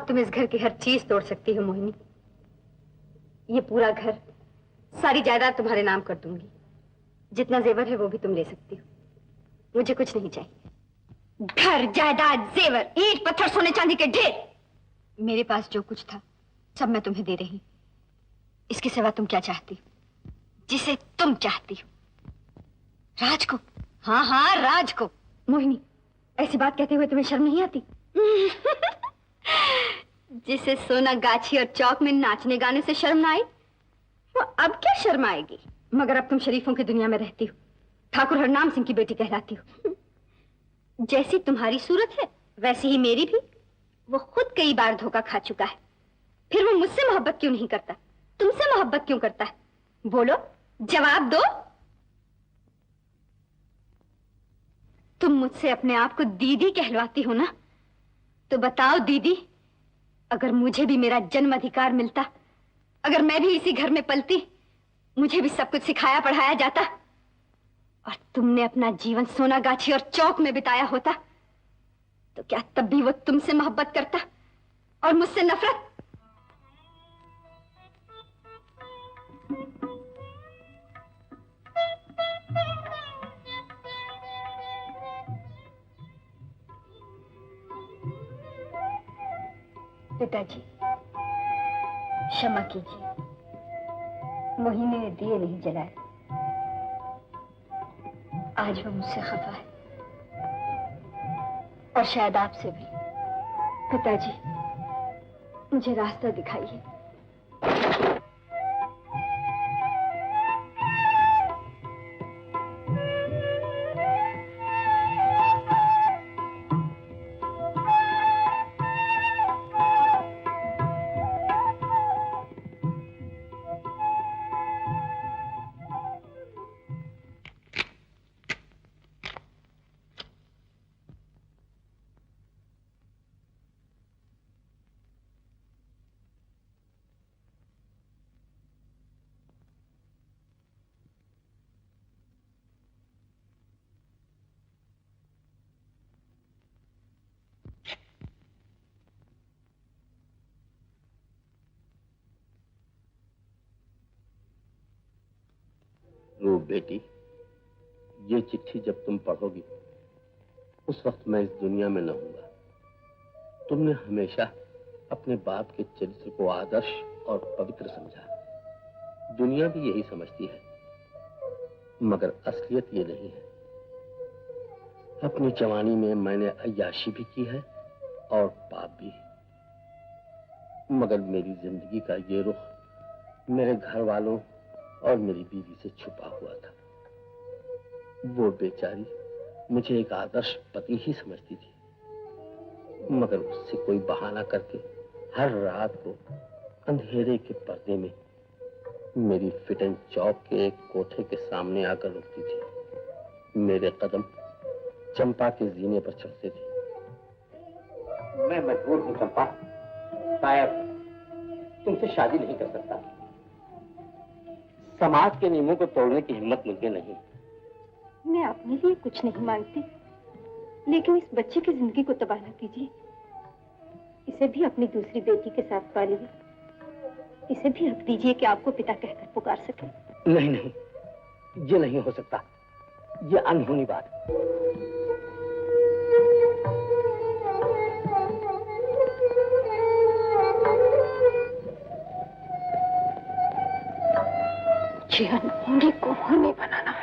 अब तुम इस घर की हर चीज तोड़ सकती हो मोहिनी। ये पूरा घर, सारी जायदाद तुम्हारे नाम कर दूंगी। जितना जेवर है वो भी तुम ले सकती हो। मुझे कुछ नहीं चाहिए। घर, जायदाद, जेवर, ईंट पत्थर, सोने चांदी के ढेर, मेरे पास जो कुछ था सब मैं तुम्हें दे रही। इसके सिवा तुम क्या चाहती हो? जिसे तुम चाहती हो। राज को, हाँ हाँ राज को। मोहिनी, ऐसी बात कहते हुए तुम्हें शर्म नहीं आती? जिसे सोना गाछी और चौक में नाचने गाने से शर्म ना आई, वो अब क्या शर्म आएगी? मगर अब तुम शरीफों की दुनिया में रहती हो, ठाकुर हरनाम सिंह की बेटी कहलाती हो। जैसी तुम्हारी सूरत है वैसी ही मेरी भी। वो खुद कई बार धोखा खा चुका है, फिर वो मुझसे मोहब्बत क्यों नहीं करता? तुमसे मोहब्बत क्यों करता है? बोलो, जवाब दो। तुम मुझसे अपने आप को दीदी कहलवाती हो ना? तो बताओ दीदी, अगर मुझे भी मेरा जन्म अधिकार मिलता, अगर मैं भी इसी घर में पलती, मुझे भी सब कुछ सिखाया पढ़ाया जाता, और तुमने अपना जीवन सोनागाछी और चौक में बिताया होता, तो क्या तब भी वो तुमसे मोहब्बत करता और मुझसे नफरत? पिताजी, क्षमा कीजिए, मोहिनी ने दिए नहीं जलाए। आज वो मुझसे खफा है, और शायद आपसे भी। पिताजी, मुझे रास्ता दिखाइए। वो बेटी, ये चिट्ठी जब तुम पढ़ोगी उस वक्त मैं इस दुनिया में न होऊंगा। तुमने हमेशा अपने बाप के चरित्र को आदर्श और पवित्र समझा। दुनिया भी यही समझती है, मगर असलियत ये नहीं है। अपनी जवानी में मैंने अय्याशी भी की है और पाप भी, मगर मेरी जिंदगी का ये रुख मेरे घर वालों और मेरी बीवी से छुपा हुआ था। वो बेचारी मुझे एक आदर्श पति ही समझती थी, मगर उससे कोई बहाना करके हर रात को अंधेरे के पर्दे में मेरी फिट एंड चौक के एक कोठे के सामने आकर रुकती थी। मेरे कदम चंपा के जीने पर चलते थे। मैं मजबूर हूं चंपा, शायद तुमसे शादी नहीं कर सकता। समाज के नियमों को तोड़ने की हिम्मत मुझे नहीं। मैं अपने लिए कुछ नहीं मांगती, लेकिन इस बच्चे की जिंदगी को तबाह न कीजिए। इसे भी अपनी दूसरी बेटी के साथ पालिए। इसे भी हक दीजिए कि आपको पिता कहकर पुकार सके। नहीं नहीं, ये नहीं हो सकता। ये अनहोनी बात। मुझे अनहोनी को होनी बनाना है।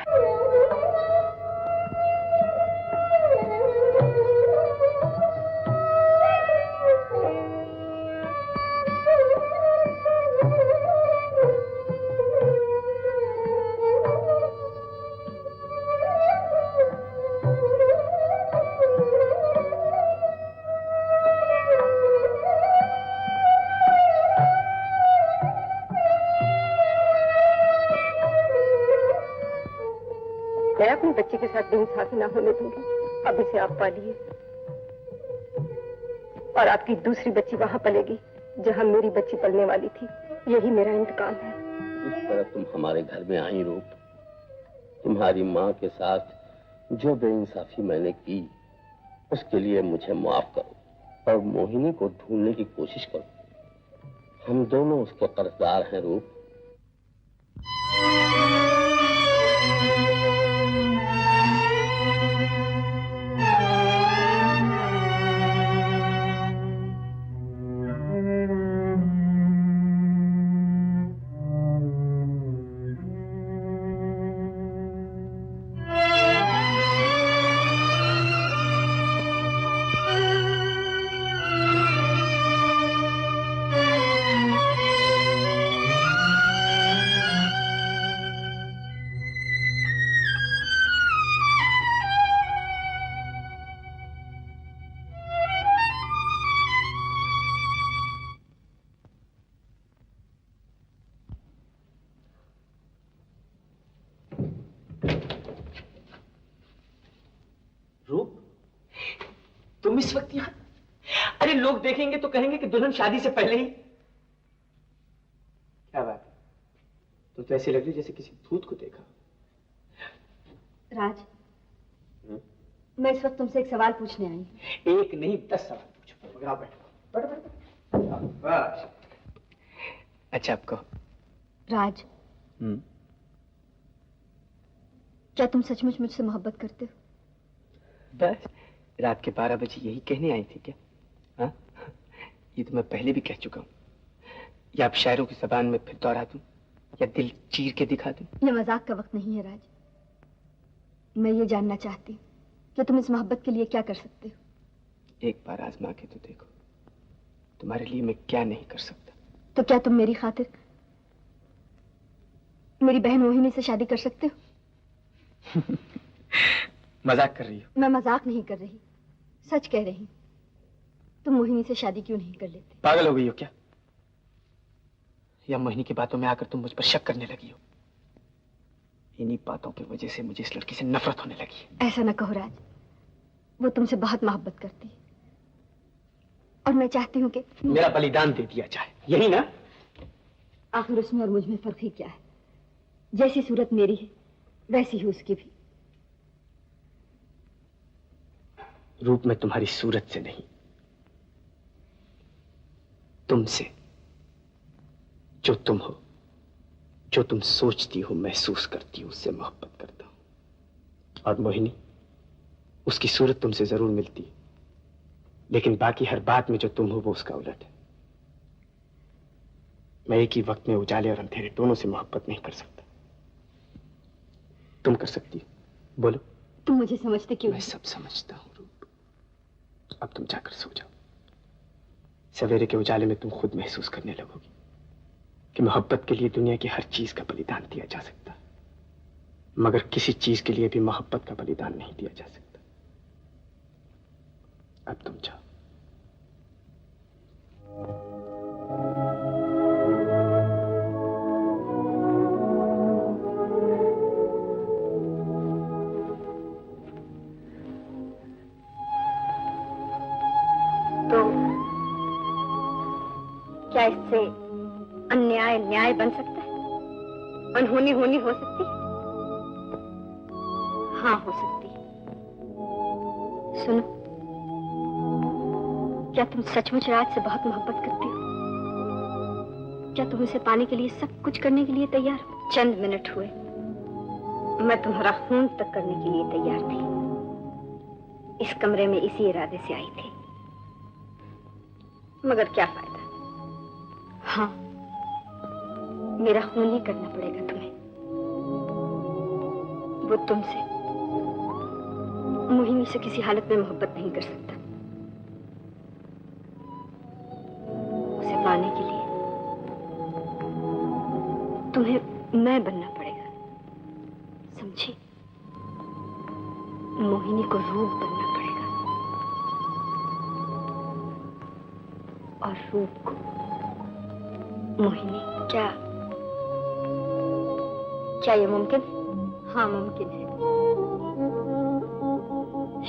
मैं अपने बच्चे के साथ बेइंसाफी ना होने दूंगी। अब इसे आप पालिए, और आपकी दूसरी बच्ची वहां पलेगी जहां मेरी बच्ची पलने वाली थी। यही मेरा इंतकाम है। इस तरह तुम हमारे घर में आई रूप, तुम्हारी माँ के साथ जो बेइंसाफी मैंने की उसके लिए मुझे माफ करो। और मोहिनी को ढूंढने की कोशिश करो। हम दोनों उसके कर्जदार हैं रूप। तुम इस वक्त यहां? अरे लोग देखेंगे तो कहेंगे कि दुल्हन शादी से पहले ही। क्या बात है, तुम तो ऐसे लग रही जैसे किसी भूत को देखा। राज, मैं इस वक्त तुमसे एक सवाल पूछने आई हूं। एक नहीं 10 सवाल पूछो। मगर आप बैठो। बैठो। बस। अच्छा आपको राज, क्या तुम सचमुच मुझसे मोहब्बत करते हो? बस रात के 12 बजे यही कहने आई थी क्या? हाँ, ये तो मैं पहले भी कह चुका हूँ। या आप शायरों की जबान में फिर दोहरा दूं या दिल चीर के दिखा दूं? ये मजाक का वक्त नहीं है राज। मैं ये जानना चाहती हूँ कि तुम इस मोहब्बत के लिए क्या कर सकते हो। एक बार आजमा के तो देखो, तुम्हारे लिए मैं क्या नहीं कर सकता। तो क्या तुम मेरी खातिर मेरी बहन मोहिनी से शादी कर सकते हो? मजाक कर रही हो? मैं मजाक नहीं कर रही, सच कह रही हूँ। तुम मोहिनी से शादी क्यों नहीं कर लेते? पागल हो गई हो क्या? या मोहिनी की बातों में आकर तुम मुझ पर शक करने लगी हो? इन्हीं बातों की वजह से मुझे इस लड़की से नफरत होने लगी है। ऐसा न कहो राज, वो तुमसे बहुत मोहब्बत करती है और मैं चाहती हूँ कि मेरा बलिदान दे दिया जाए, यही ना? आखिर उसमें और मुझ में फर्क ही क्या है? जैसी सूरत मेरी है वैसी ही उसकी भी। रूप में तुम्हारी सूरत से नहीं, तुमसे, जो तुम हो, जो तुम सोचती हो, महसूस करती हो, उससे मोहब्बत करता हूं। और मोहिनी, उसकी सूरत तुमसे जरूर मिलती है, लेकिन बाकी हर बात में जो तुम हो वो उसका उलट है। मैं एक ही वक्त में उजाले और अंधेरे दोनों से मोहब्बत नहीं कर सकता। तुम कर सकती हो, बोलो। तुम मुझे समझते क्यों? मैं सब समझता हूं रूप। अब तुम जाकर सो जाओ। सवेरे के उजाले में तुम खुद महसूस करने लगोगी कि मोहब्बत के लिए दुनिया की हर चीज का बलिदान दिया जा सकता है, मगर किसी चीज के लिए भी मोहब्बत का बलिदान नहीं दिया जा सकता। अब तुम जाओ। क्या इससे अन्याय न्याय बन सकता है? अनहोनी होनी हो सकती है? हाँ, हो सकती है। सुनो, क्या तुम सचमुच राज से बहुत मोहब्बत करती हो? क्या तुम उसे पाने के लिए सब कुछ करने के लिए तैयार हो? चंद मिनट हुए मैं तुम्हारा खून तक करने के लिए तैयार थी। इस कमरे में इसी इरादे से आई थी, मगर क्या फायदा? हाँ, मेरा खून ही करना पड़ेगा तुम्हें। वो तुमसे, मोहिनी से किसी हालत में मोहब्बत नहीं कर सकता। उसे पाने के लिए तुम्हें मैं बनना पड़ेगा, समझी? मोहिनी को रूप बनना पड़ेगा और रूप को मोहिनी। क्या ये मुमकिन? हाँ, मुमकिन है।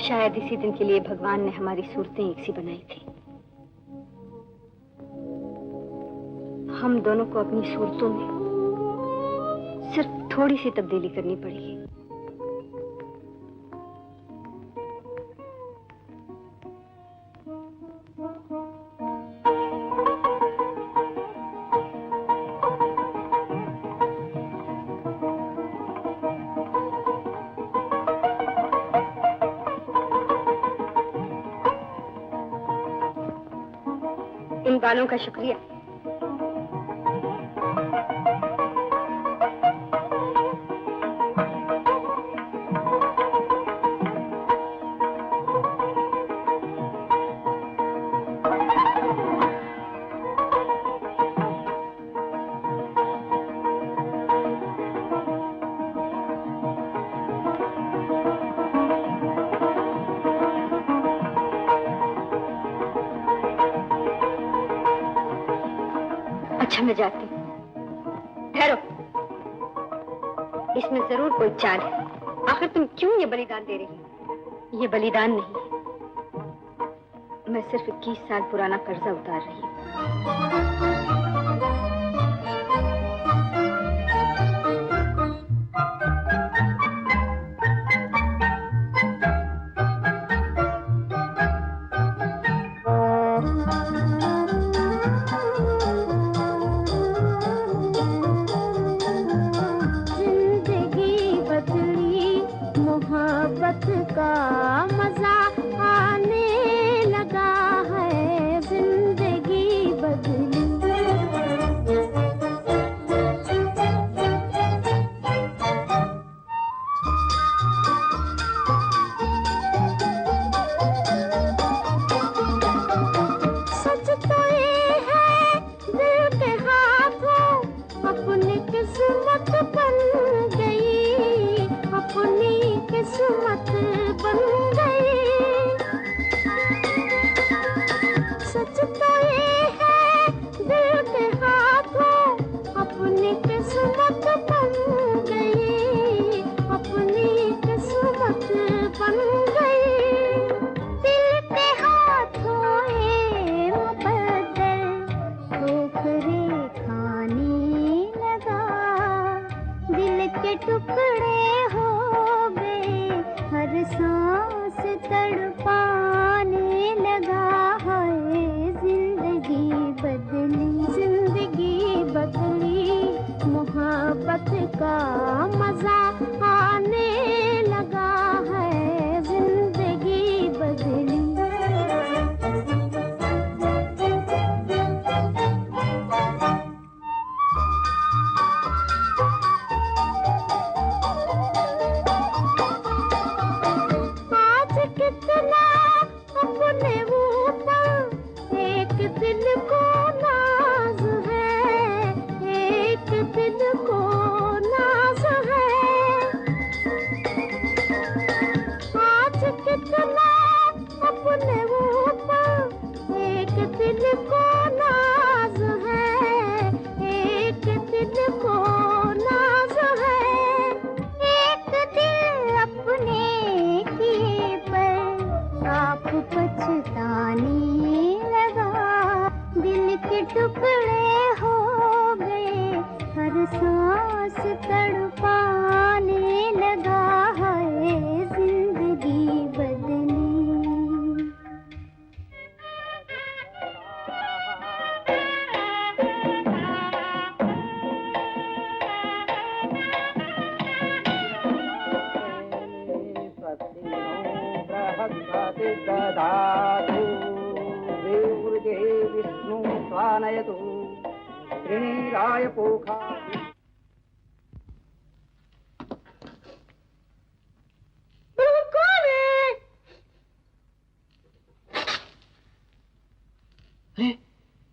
शायद इसी दिन के लिए भगवान ने हमारी सूरतें एक सी बनाई थी। हम दोनों को अपनी सूरतों में सिर्फ थोड़ी सी तब्दीली करनी पड़ेगी। गालों का शुक्रिया। अच्छा मैं जाती हूँ। ठहरो, इसमें जरूर कोई चाल है। आखिर तुम क्यों ये बलिदान दे रही हो? ये बलिदान नहीं है, मैं सिर्फ 21 साल पुराना कर्जा उतार रही हूँ।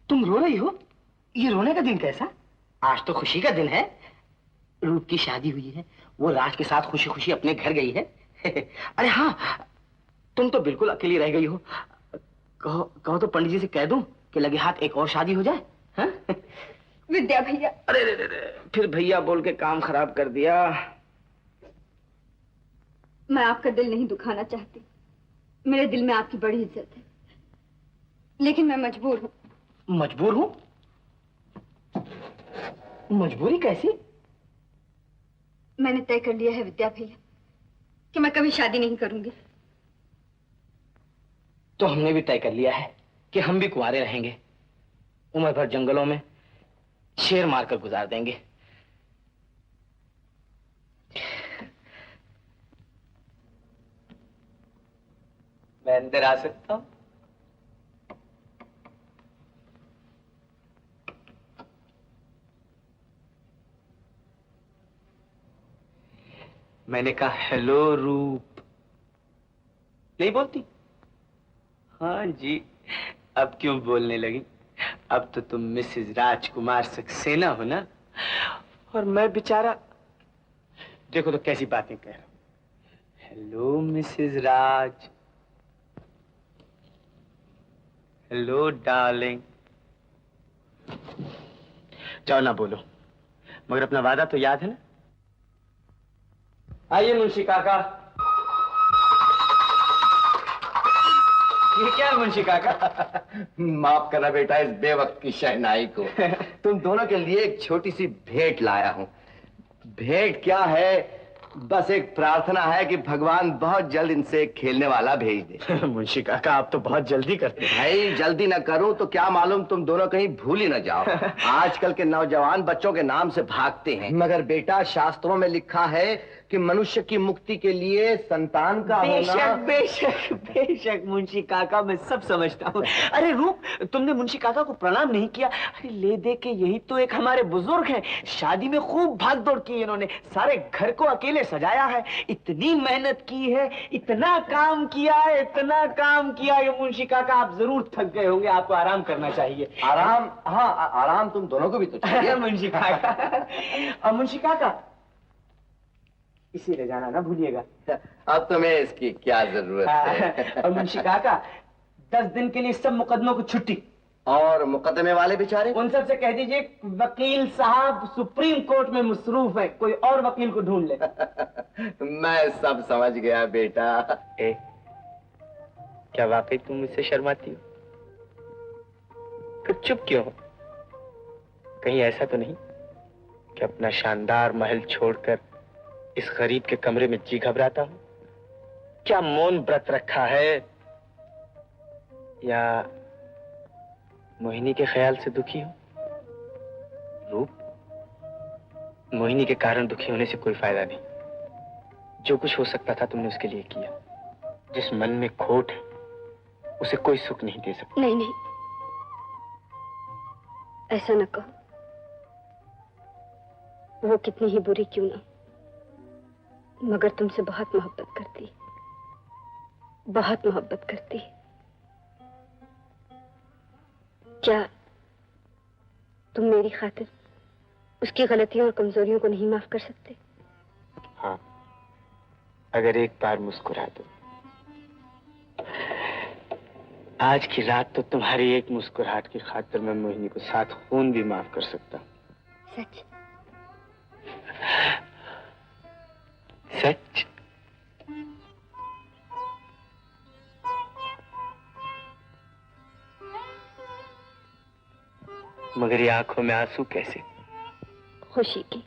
तुम रो रही हो? ये रोने का दिन कैसा? आज तो खुशी का दिन है। रूप की शादी हुई है, वो राज के साथ खुशी खुशी अपने घर गई है। अरे हाँ, तुम तो बिल्कुल अकेली रह गई हो। कहो तो पंडित जी से कह दूं कि लगे हाथ एक और शादी हो जाए। हाँ? विद्या भैया। अरे रे रे, फिर भैया बोल के काम खराब कर दिया। मैं आपका दिल नहीं दुखाना चाहती, मेरे दिल में आपकी बड़ी इज्जत है, लेकिन मैं मजबूर हूँ। मजबूर हूँ? मजबूरी कैसी? मैंने तय कर लिया है विद्या भैया कि मैं कभी शादी नहीं करूंगी। तो हमने भी तय कर लिया है कि हम भी कुंवारे रहेंगे, उम्र भर जंगलों में शेर मारकर गुजार देंगे। मैं अंदर आ सकता हूं? मैंने कहा हेलो रूप। नहीं बोलती? हाँ जी, अब क्यों बोलने लगी? अब तो तुम मिसेस राजकुमार सक्सेना हो ना, और मैं बेचारा, देखो तो कैसी बातें कह रहा हूं। हेलो मिसेस राज, हेलो डार्लिंग। जाओ ना बोलो, मगर अपना वादा तो याद है ना? आइए मुंशी काका। ये क्या है मुंशी काका? माफ करना बेटा इस बेवक्त की शहनाई को। तुम दोनों के लिए एक छोटी सी भेंट लाया हूं। भेंट क्या है, बस एक प्रार्थना है कि भगवान बहुत जल्द इनसे एक खेलने वाला भेज दे। मुंशी काका आप तो बहुत जल्दी करते हैं। भाई जल्दी ना करूं तो क्या मालूम तुम दोनों कहीं भूल ही ना जाओ। आजकल के नौजवान बच्चों के नाम से भागते हैं, मगर बेटा शास्त्रों में लिखा है कि मनुष्य की मुक्ति के लिए संतान का होना। बेशक बेशक मुंशी काका, मैं सब समझता हूँ। अरे रूप, तुमने मुंशी काका को प्रणाम नहीं किया। अरे ले दे के, यही तो एक हमारे बुजुर्ग हैं। शादी में खूब भाग दौड़ की इन्होंने, सारे घर को अकेले सजाया है, इतनी मेहनत की है, इतना काम किया है, इतना काम किया है। मुंशी काका आप जरूर थक गए होंगे, आपको आराम करना चाहिए। आराम? हाँ आराम तुम दोनों को भी तो चाहिए। मुंशी काका, और मुंशी काका इसे ले जाना ना भूलिएगा। अब तुम्हें इसकी क्या जरूरत है? और मुंशी काका 10 दिन के लिए सब मुकदमों को छुट्टी। और मुकदमे वाले बेचारे? उन सब से कह दीजिए वकील साहब सुप्रीम कोर्ट में मसरूफ है, कोई और वकील को ढूंढ ले। मैं सब समझ गया बेटा। क्या वाकई तुम मुझसे शर्माती हो? फिर चुप क्यों हो? कहीं ऐसा तो नहीं कि अपना शानदार महल छोड़कर इस गरीब के कमरे में जी घबराता हूं? क्या मौन व्रत रखा है, या मोहिनी के ख्याल से दुखी हो? रूप, मोहिनी के कारण दुखी होने से कोई फायदा नहीं। जो कुछ हो सकता था तुमने उसके लिए किया। जिस मन में खोट है उसे कोई सुख नहीं दे सकता। नहीं नहीं, ऐसा न कहो। वो कितनी ही बुरी क्यों ना, मगर तुमसे बहुत मोहब्बत करती है, बहुत मोहब्बत करती है। क्या तुम मेरी खातिर उसकी गलतियों और कमजोरियों को नहीं माफ कर सकते? हाँ, अगर एक बार मुस्कुरा दो। आज की रात तो तुम्हारी एक मुस्कुराहट की खातिर मैं मोहिनी को 7 खून भी माफ कर सकता हूँ। सच? सच? मगर ये आंखों में आंसू कैसे? खुशी की।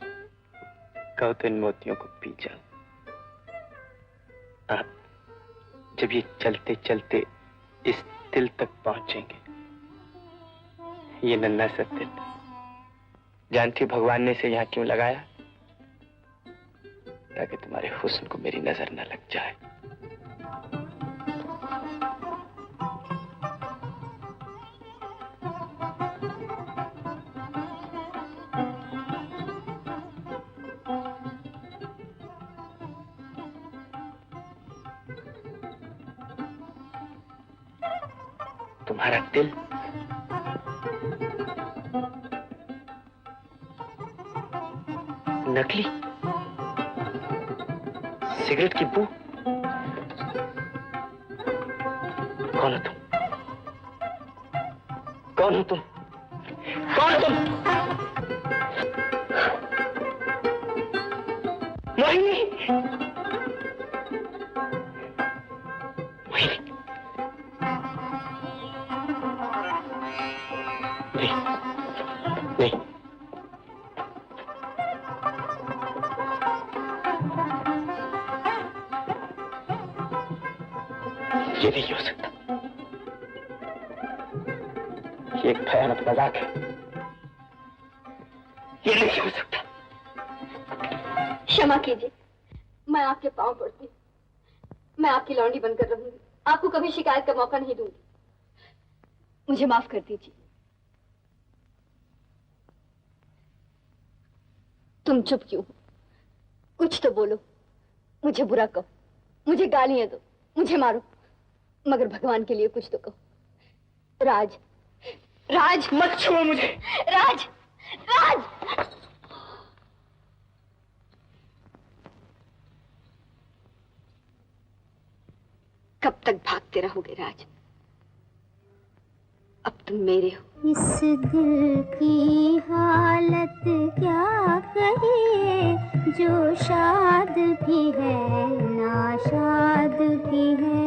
कहो तो इन मोतियों को पी जाओ। आप जब ये चलते चलते इस दिल तक पहुंचेंगे, ये नन्हा सा दिल, जानती भगवान ने इसे यहाँ क्यों लगाया? ताकि तुम्हारे हुस्न को मेरी नजर न लग जाए। तुम्हारा दिल नकली सिगरेट की बू। कौन हो तुम? कौन हो तुम? कौन हो तुम? मोहिनी, मोहिनी, नहीं, नहीं, ये नहीं हो सकता। ये एक भयानक मजाक है। ये नहीं हो सकता। क्षमा कीजिए, मैं आपके पांव पड़ती हूँ। मैं आपकी लौंडी बनकर रहूंगी, आपको कभी शिकायत का मौका नहीं दूंगी। मुझे माफ कर दीजिए। तुम चुप क्यों हो? कुछ तो बोलो। मुझे बुरा कहो, मुझे गालियां दो, मुझे मारो, मगर भगवान के लिए कुछ तो कहो। राज, राज मत छुओ मुझे। राज, राज। कब तक भागते रहोगे राज? अब तुम मेरे हो। इस दिल की हालत क्या कहे, जो शाद भी है नाशाद भी है।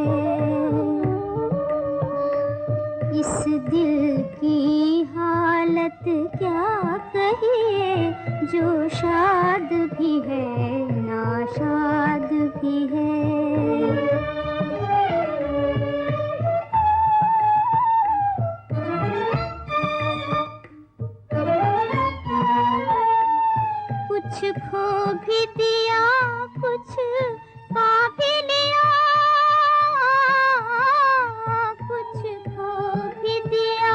इस दिल की हालत क्या कहे, जो शाद भी है नाशाद भी है। कुछ खो भी दिया, कुछ पा भी लिया, कुछ खो भी दिया,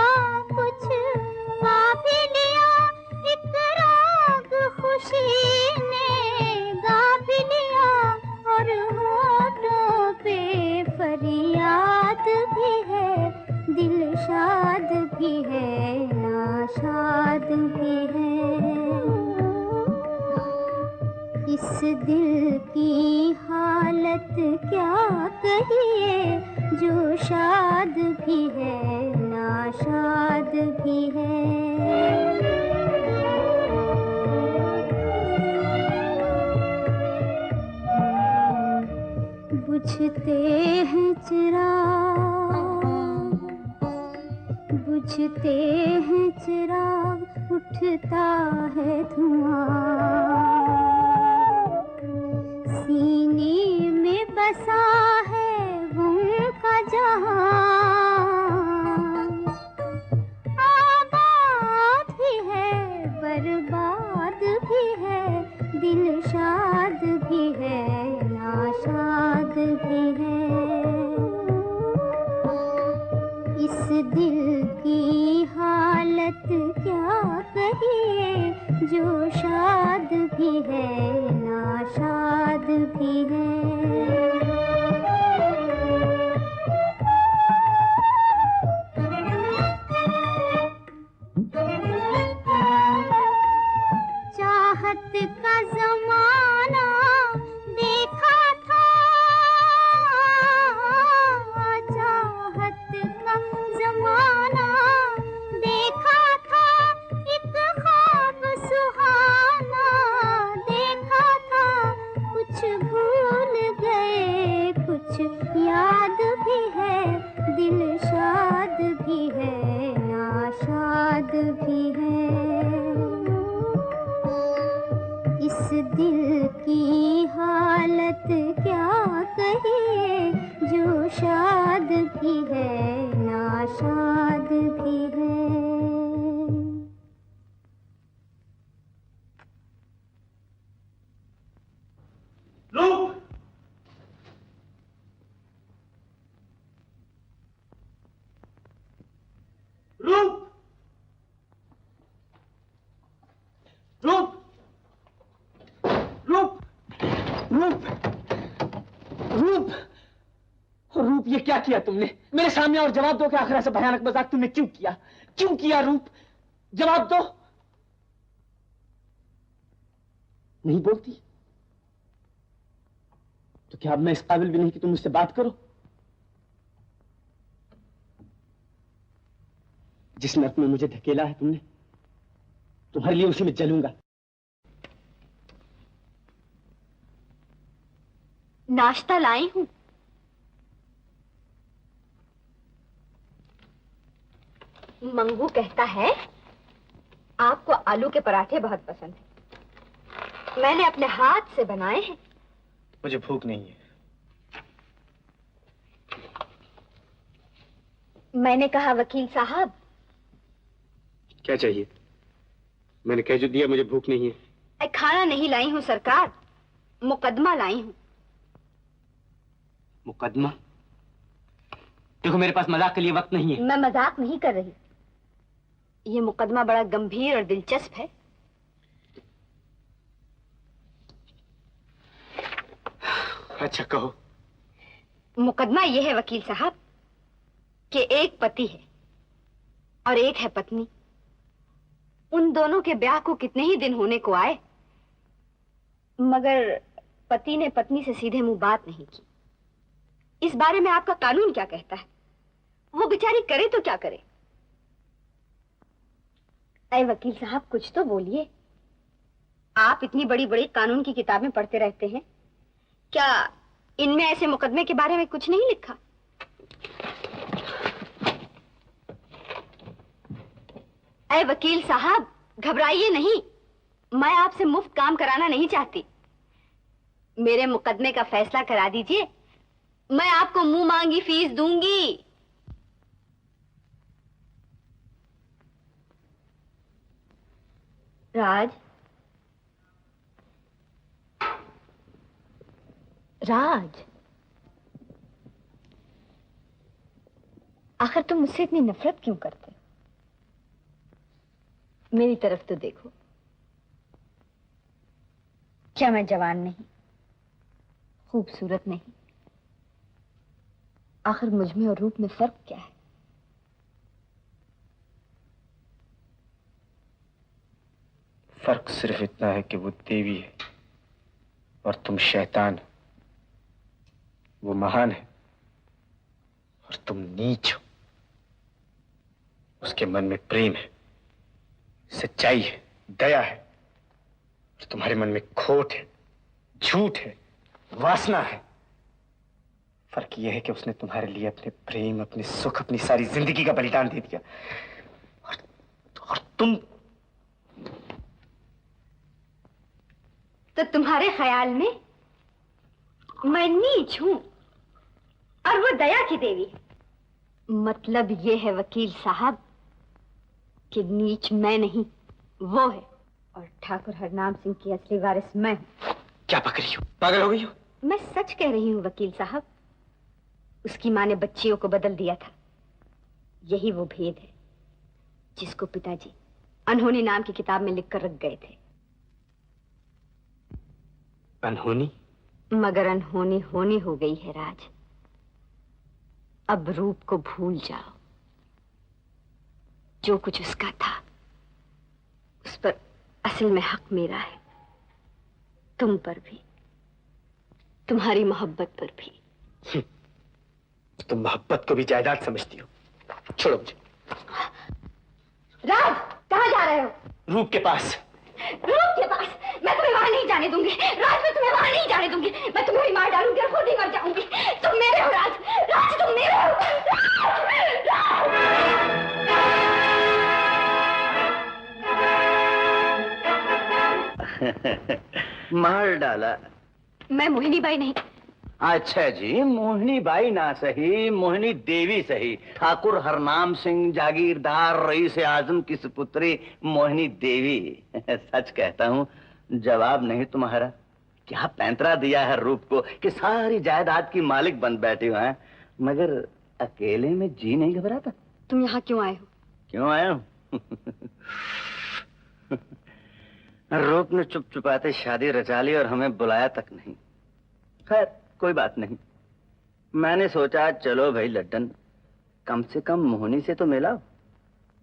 कुछ पा भी लिया। एक राग खुशी ने गा भी लिया, और होठों पे फरियाद भी है। दिल शाद भी है नाशाद भी है। इस दिल की हालत क्या कहिए, जो शाद भी है नाशाद भी है। बुझते हैं चिराग, बुझते हैं चिराग, उठता है धुआं। सीने में बसा है उनका जहां। आबाद भी है बर्बाद भी है, दिल शाद भी है नाशाद भी है। इस दिल की हालत क्या कहिए, जो शाद भी है नाशाद भी है। चाहत का जमाना देखा था, चाहत का जमाना देखा था, एक ख्वाब सुहाना देखा था। कुछ भूल गए कुछ याद भी है, दिल शाद भी है नाशाद भी है। इस दिल की हालत क्या कहिए, जो शाद भी है नाशाद भी है। रूप, रूप, रूप, रूप, रूप, रूप, रूप, ये क्या किया तुमने? मेरे सामने और जवाब दो कि आखिर ऐसा भयानक मजाक तुमने क्यों किया? क्यों किया रूप? जवाब दो। नहीं बोलती तो क्या अब मैं इस काबिल भी नहीं कि तुम मुझसे बात करो? जिस नर्क में मुझे धकेला है तुमने, तुम्हारे लिए उसी में जलूंगा। नाश्ता लाई हूं। मंगू कहता है आपको आलू के पराठे बहुत पसंद हैं। मैंने अपने हाथ से बनाए हैं। मुझे भूख नहीं है। मैंने कहा वकील साहब। क्या चाहिए? मैंने कह जो दिया, मुझे भूख नहीं है। खाना नहीं लाई हूं सरकार, मुकदमा लाई हूं। मुकदमा? देखो मेरे पास मजाक के लिए वक्त नहीं है। मैं मजाक नहीं कर रही। ये मुकदमा बड़ा गंभीर और दिलचस्प है। अच्छा कहो। मुकदमा यह है वकील साहब कि एक पति है और एक है पत्नी। उन दोनों के ब्याह को कितने ही दिन होने को आए, मगर पति ने पत्नी से सीधे मुंह बात नहीं की। इस बारे में आपका कानून क्या कहता है? वो बेचारी करे तो क्या करे? अरे वकील साहब कुछ तो बोलिए। आप इतनी बड़ी बड़ी कानून की किताबें पढ़ते रहते हैं, क्या इनमें ऐसे मुकदमे के बारे में कुछ नहीं लिखा? अरे वकील साहब घबराइए नहीं, मैं आपसे मुफ्त काम कराना नहीं चाहती। मेरे मुकदमे का फैसला करा दीजिए, मैं आपको मुंह मांगी फीस दूंगी। राज, राज, आखिर तुम मुझसे इतनी नफरत क्यों करते? मेरी तरफ तो देखो। क्या मैं जवान नहीं, खूबसूरत नहीं? आखिर मुझ में और रूप में फर्क क्या है? फर्क सिर्फ इतना है कि वो देवी है और तुम शैतान हो। वो महान है और तुम नीच हो। उसके मन में प्रेम है, सच्चाई है, दया है, और तुम्हारे मन में खोट है, झूठ है, वासना है। फर्क यह है कि उसने तुम्हारे लिए अपने प्रेम, अपने सुख, अपनी सारी जिंदगी का बलिदान दे दिया, और तुम तो तुम्हारे ख्याल में मैं नीच हूं और वो दया की देवी है। मतलब ये है वकील साहब कि नीच मैं नहीं, वो है, और ठाकुर हरनाम सिंह की असली वारिस मैं हूं। क्या पक रही हो? पागल हो गई हो? मैं सच कह रही हूं वकील साहब। उसकी मां ने बच्चियों को बदल दिया था। यही वो भेद है जिसको पिताजी अनहोनी नाम की किताब में लिखकर रख गए थे। अनहोनी? मगर अनहोनी होनी हो गई है राज। अब रूप को भूल जाओ। जो कुछ उसका था उस पर असल में हक मेरा है, तुम पर भी, तुम्हारी मोहब्बत पर भी। तुम मोहब्बत को भी जायदाद समझती हो। छोड़ो मुझे। राज कहाँ जा रहे हो? रूप के पास। रूप के पास? मैं तुम्हें वहां नहीं जाने दूंगी राज, मैं तुम्हें वहां नहीं जाने दूंगी। मैं तुम्हें ही मार डालूंगी और खुद ही मर जाऊंगी। तुम मेरे हो राज, राज तुम मेरे हो। मार डाला? मैं मोहिनी बाई नहीं। अच्छा जी, मोहिनी बाई ना सही, मोहिनी देवी सही। ठाकुर हरनाम सिंह जागीरदार रईस आजम की सुपुत्री मोहिनी देवी। सच कहता हूँ, जवाब नहीं तुम्हारा। क्या पैंतरा दिया है रूप को कि सारी जायदाद की मालिक बन बैठे हो हैं, मगर अकेले में जी नहीं घबराता। तुम यहाँ क्यों आए हो? क्यों आया हूँ? रूप ने चुप चुपाते शादी रचा ली और हमें बुलाया तक नहीं। खैर कोई बात नहीं। मैंने सोचा चलो भाई लड्डन, कम से कम मोहिनी से तो मिलाओ।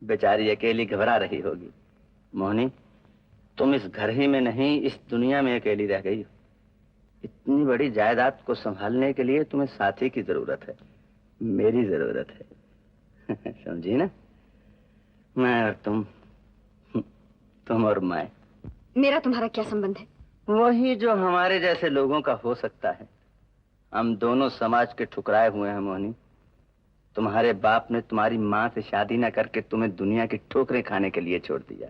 बेचारी अकेली घबरा रही होगी। मोहिनी, तुम इस घर ही में नहीं, इस दुनिया में अकेली रह गई हो। इतनी बड़ी जायदाद को संभालने के लिए तुम्हें साथी की जरूरत है, मेरी जरूरत है। समझी ना? मैं और तुम और मैं। मेरा तुम्हारा क्या संबंध है? वही जो हमारे जैसे लोगों का हो सकता है। हम दोनों समाज के ठुकराए हुए हैं मोहिनी। तुम्हारे बाप ने तुम्हारी माँ से शादी न करके तुम्हें दुनिया की ठोकरें खाने के लिए छोड़ दिया,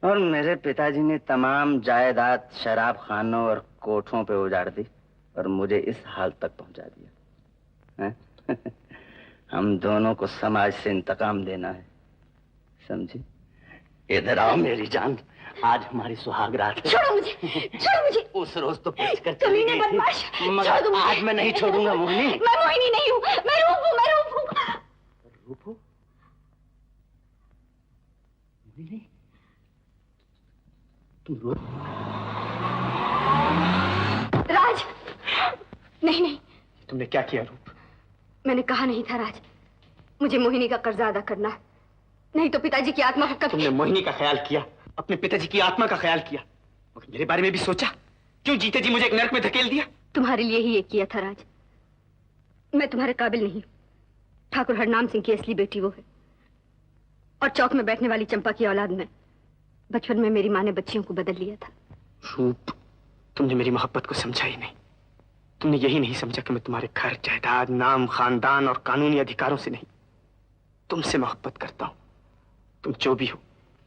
और मेरे पिताजी ने तमाम जायदाद शराब खानों और कोठों पे उजाड़ दी और मुझे इस हाल तक पहुंचा दिया है? हम दोनों को समाज से इंतकाम देना है, समझी? इधर आओ मेरी जान, आज हमारी सुहाग रात है। छोड़ो मुझे, छोड़ो मुझे। उस रोज तो पूछ कर चली गई थी, मगर आज मैं नहीं छोड़ूंगा मोहिनी। मैं मोहिनी नहीं हूँ, मैं रूप हूँ, मैं रूप हूँ। रूप हो? नहीं, तुम रूप? राज, नहीं नहीं, तुमने क्या किया रूप? मैंने कहा नहीं था राज, मुझे मोहिनी का कर्जा अदा करना है, नहीं तो पिताजी की आत्मा को कभी। तुमने मोहिनी का ख्याल किया, अपने पिताजी की आत्मा का ख्याल किया, मगर मेरे बारे में भी सोचा? क्यों जीते जी मुझे एक नरक में धकेल दिया? तुम्हारे लिए ही ये किया था राज। मैं तुम्हारे काबिल नहीं। ठाकुर हरनाम सिंह की असली बेटी वो है, और चौक में बैठने वाली चंपा की औलाद में। बचपन में मेरी माँ ने बच्चियों को बदल लिया था। रूप, तुमने मेरी मोहब्बत को समझा ही नहीं। तुमने यही नहीं समझा कि मैं तुम्हारे घर, जायदाद, नाम, खानदान और कानूनी अधिकारों से नहीं, तुमसे मोहब्बत करता हूं। तुम जो भी हो,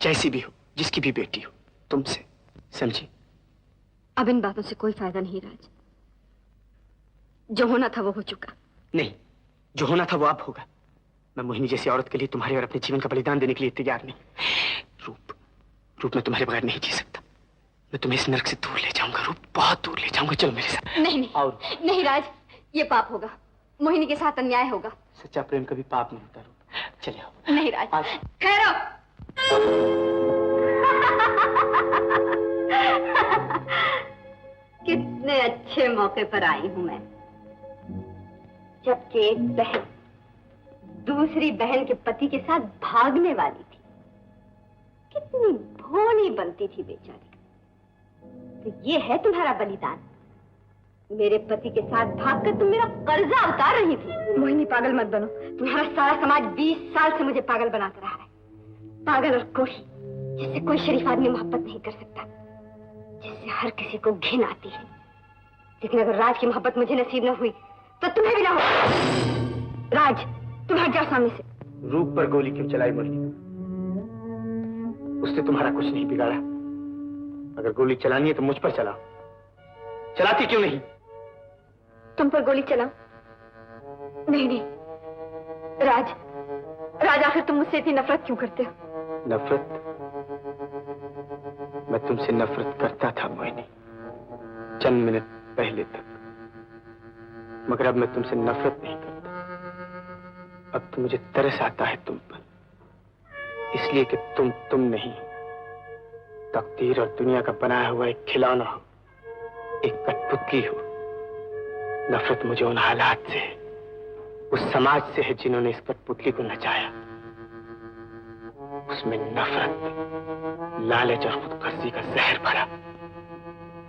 जैसी भी हो, जिसकी भी बेटी हो, तुमसे, समझी? अब इन बातों से कोई फायदा नहीं राज। जो होना था वो हो चुका। नहीं, जो होना था वो अब होगा। मैं मोहिनी जैसी औरत के लिए तुम्हारे और अपने जीवन का बलिदान देने के लिए तैयार नहीं। रूप, रूप, मैं तुम्हारे बगैर नहीं जी सकता। मैं तुम्हें इस नरक से दूर ले जाऊंगा रूप, बहुत दूर ले जाऊंगा। चलो मेरे साथ। नहीं नहीं, और नहीं राज, ये पाप होगा। मोहिनी के साथ अन्याय होगा। सच्चा प्रेम कभी पाप नहीं होता रूप। चले आओ। नहीं राज, ठहरो। कितने अच्छे मौके पर आई हूं मैं, जबकि एक बहन दूसरी बहन के पति के साथ भागने वाली थी। कितनी भोली बनती थी बेचारी। तो ये है तुम्हारा बलिदान? मेरे पति के साथ भागकर तुम मेरा कर्जा उतार रही थी। मोहिनी, पागल मत बनो। तुम्हारा सारा समाज 20 साल से मुझे पागल बनाता रहा है। पागल और कोढ़ी, जिससे कोई शरीफ आदमी मोहब्बत नहीं कर सकता, जिससे हर किसी को घिन आती है। लेकिन अगर राज की मोहब्बत मुझे नसीब न हुई तो तुम्हें भी ना हो। राज, तुम हट जाओ सामने से। रूप पर गोली क्यों चलाई मोहिनी? उसने तुम्हारा कुछ नहीं बिगाड़ा। अगर गोली चलानी है तो मुझ पर चलाओ। चलाती क्यों नहीं? तुम पर गोली चलाओ? नहीं नहीं राज, राज, आखिर तुम मुझसे इतनी नफरत क्यों करते हो? नफरत? मैं तुमसे नफरत करता था मोहिनी, चंद मिनट पहले तक, मगर अब मैं तुमसे नफरत नहीं करता। अब तो मुझे तरस आता है तुम पर, इसलिए कि तुम नहीं, तकदीर और दुनिया का बनाया हुआ एक खिलौना हो, एक कठपुतली हो। नफरत मुझे उन हालात से है, उस समाज से है जिन्होंने इस कठपुतली को नचाया। उसमें नफरत, लालच और खुदगर्जी का जहर भरा,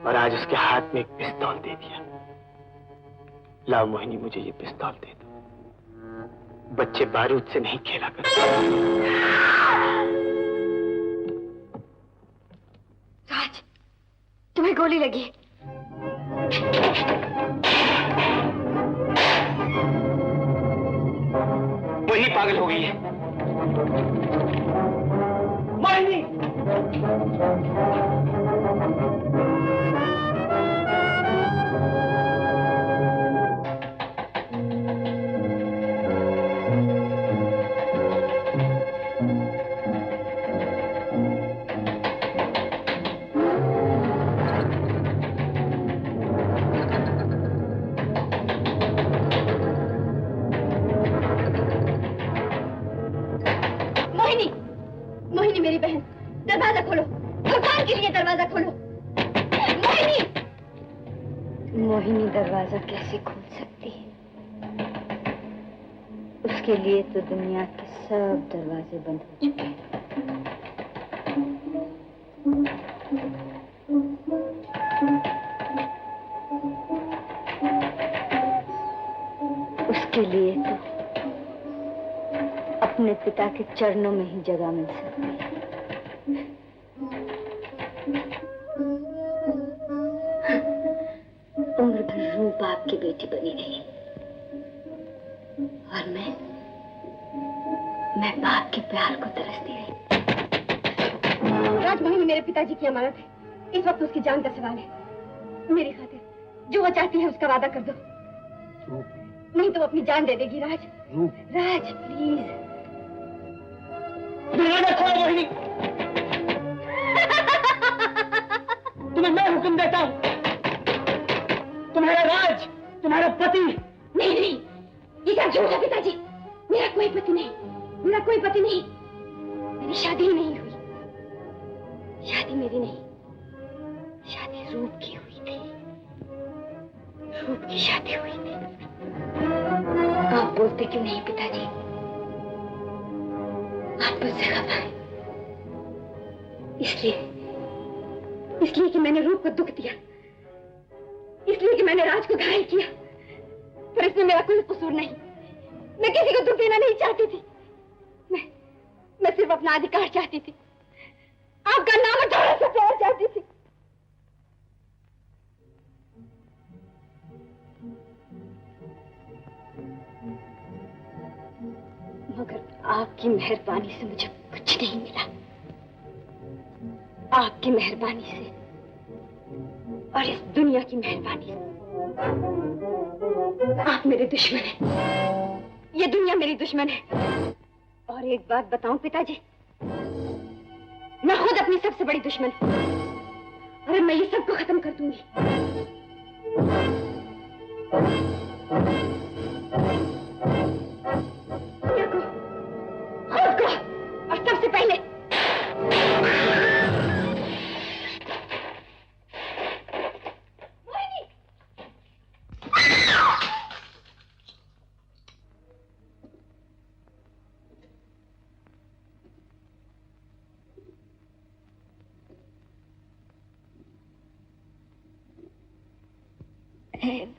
और आज उसके हाथ में एक पिस्तौल दे दिया। लाओ मोहिनी, मुझे ये पिस्तौल दे दो। बच्चे बारूद से नहीं खेला करते। राज, तुम्हें गोली लगी। मोहिनी पागल हो गई है। मोहिनी! मोहिनी मेरी बहन, दरवाजा खोलो, भगवान के लिए दरवाजा खोलो। मोहिनी! मोहिनी दरवाजा कैसे खोल सकती है? उसके लिए तो दुनिया के सब दरवाजे बंद हो चुके हैं। उसके लिए तो अपने पिता के चरणों में ही जगह मिल सकती है। उम्र भर रूप आपकी बेटी बनी रही, और मैं बाप के प्यार को तरसती रही। राजमोहिनी मेरे पिताजी की अमानत है। इस वक्त उसकी जान का सवाल है। मेरी खातिर जो वो चाहती है उसका वादा कर दो, नहीं तो वो अपनी जान दे देगी। राज, राज प्लीज। दरवाजा खोलो मोहिनी। तुम्हें मैं हुक्म देता हूँ। तुम्हारा राज, तुम्हारा पति। नहीं नहीं, ये क्या झूठ है पिताजी। मेरा कोई पति नहीं, मेरा कोई पति नहीं। मेरी शादी ही नहीं हुई। शादी मेरी नहीं, शादी रूप की हुई थी। रूप की शादी हुई थी। आप बोलते क्यों नहीं पिताजी? आप मुझसे खफा हैं। इसलिए कि मैंने रूप को दुख दिया, इसलिए कि मैंने राज को घायल किया, पर इसमें मेरा कोई कसूर नहीं। मैं किसी को दुख देना नहीं चाहती थी। मैं सिर्फ अपना अधिकार चाहती थी, आपका नाम हटाने से प्यार चाहती थी। मगर आपकी मेहरबानी से मुझे कुछ नहीं मिला। आपकी मेहरबानी से और इस दुनिया की मेहरबानी से। आप मेरे दुश्मन हैं, ये दुनिया मेरी दुश्मन है। और एक बात बताऊं पिताजी, मैं खुद अपनी सबसे बड़ी दुश्मन हूं। अरे मैं ये सबको खत्म कर दूंगी। खुद को और सबसे पहले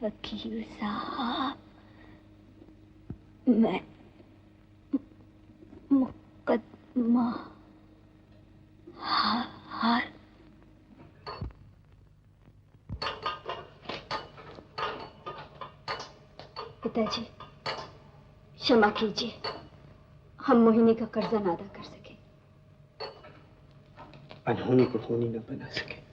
वकील साहब, मैं मुकदमा हार। पिताजी क्षमा कीजिए, हम मोहिनी का कर्जा ना अदा कर सके। अनहोनी को होनी न बना सके।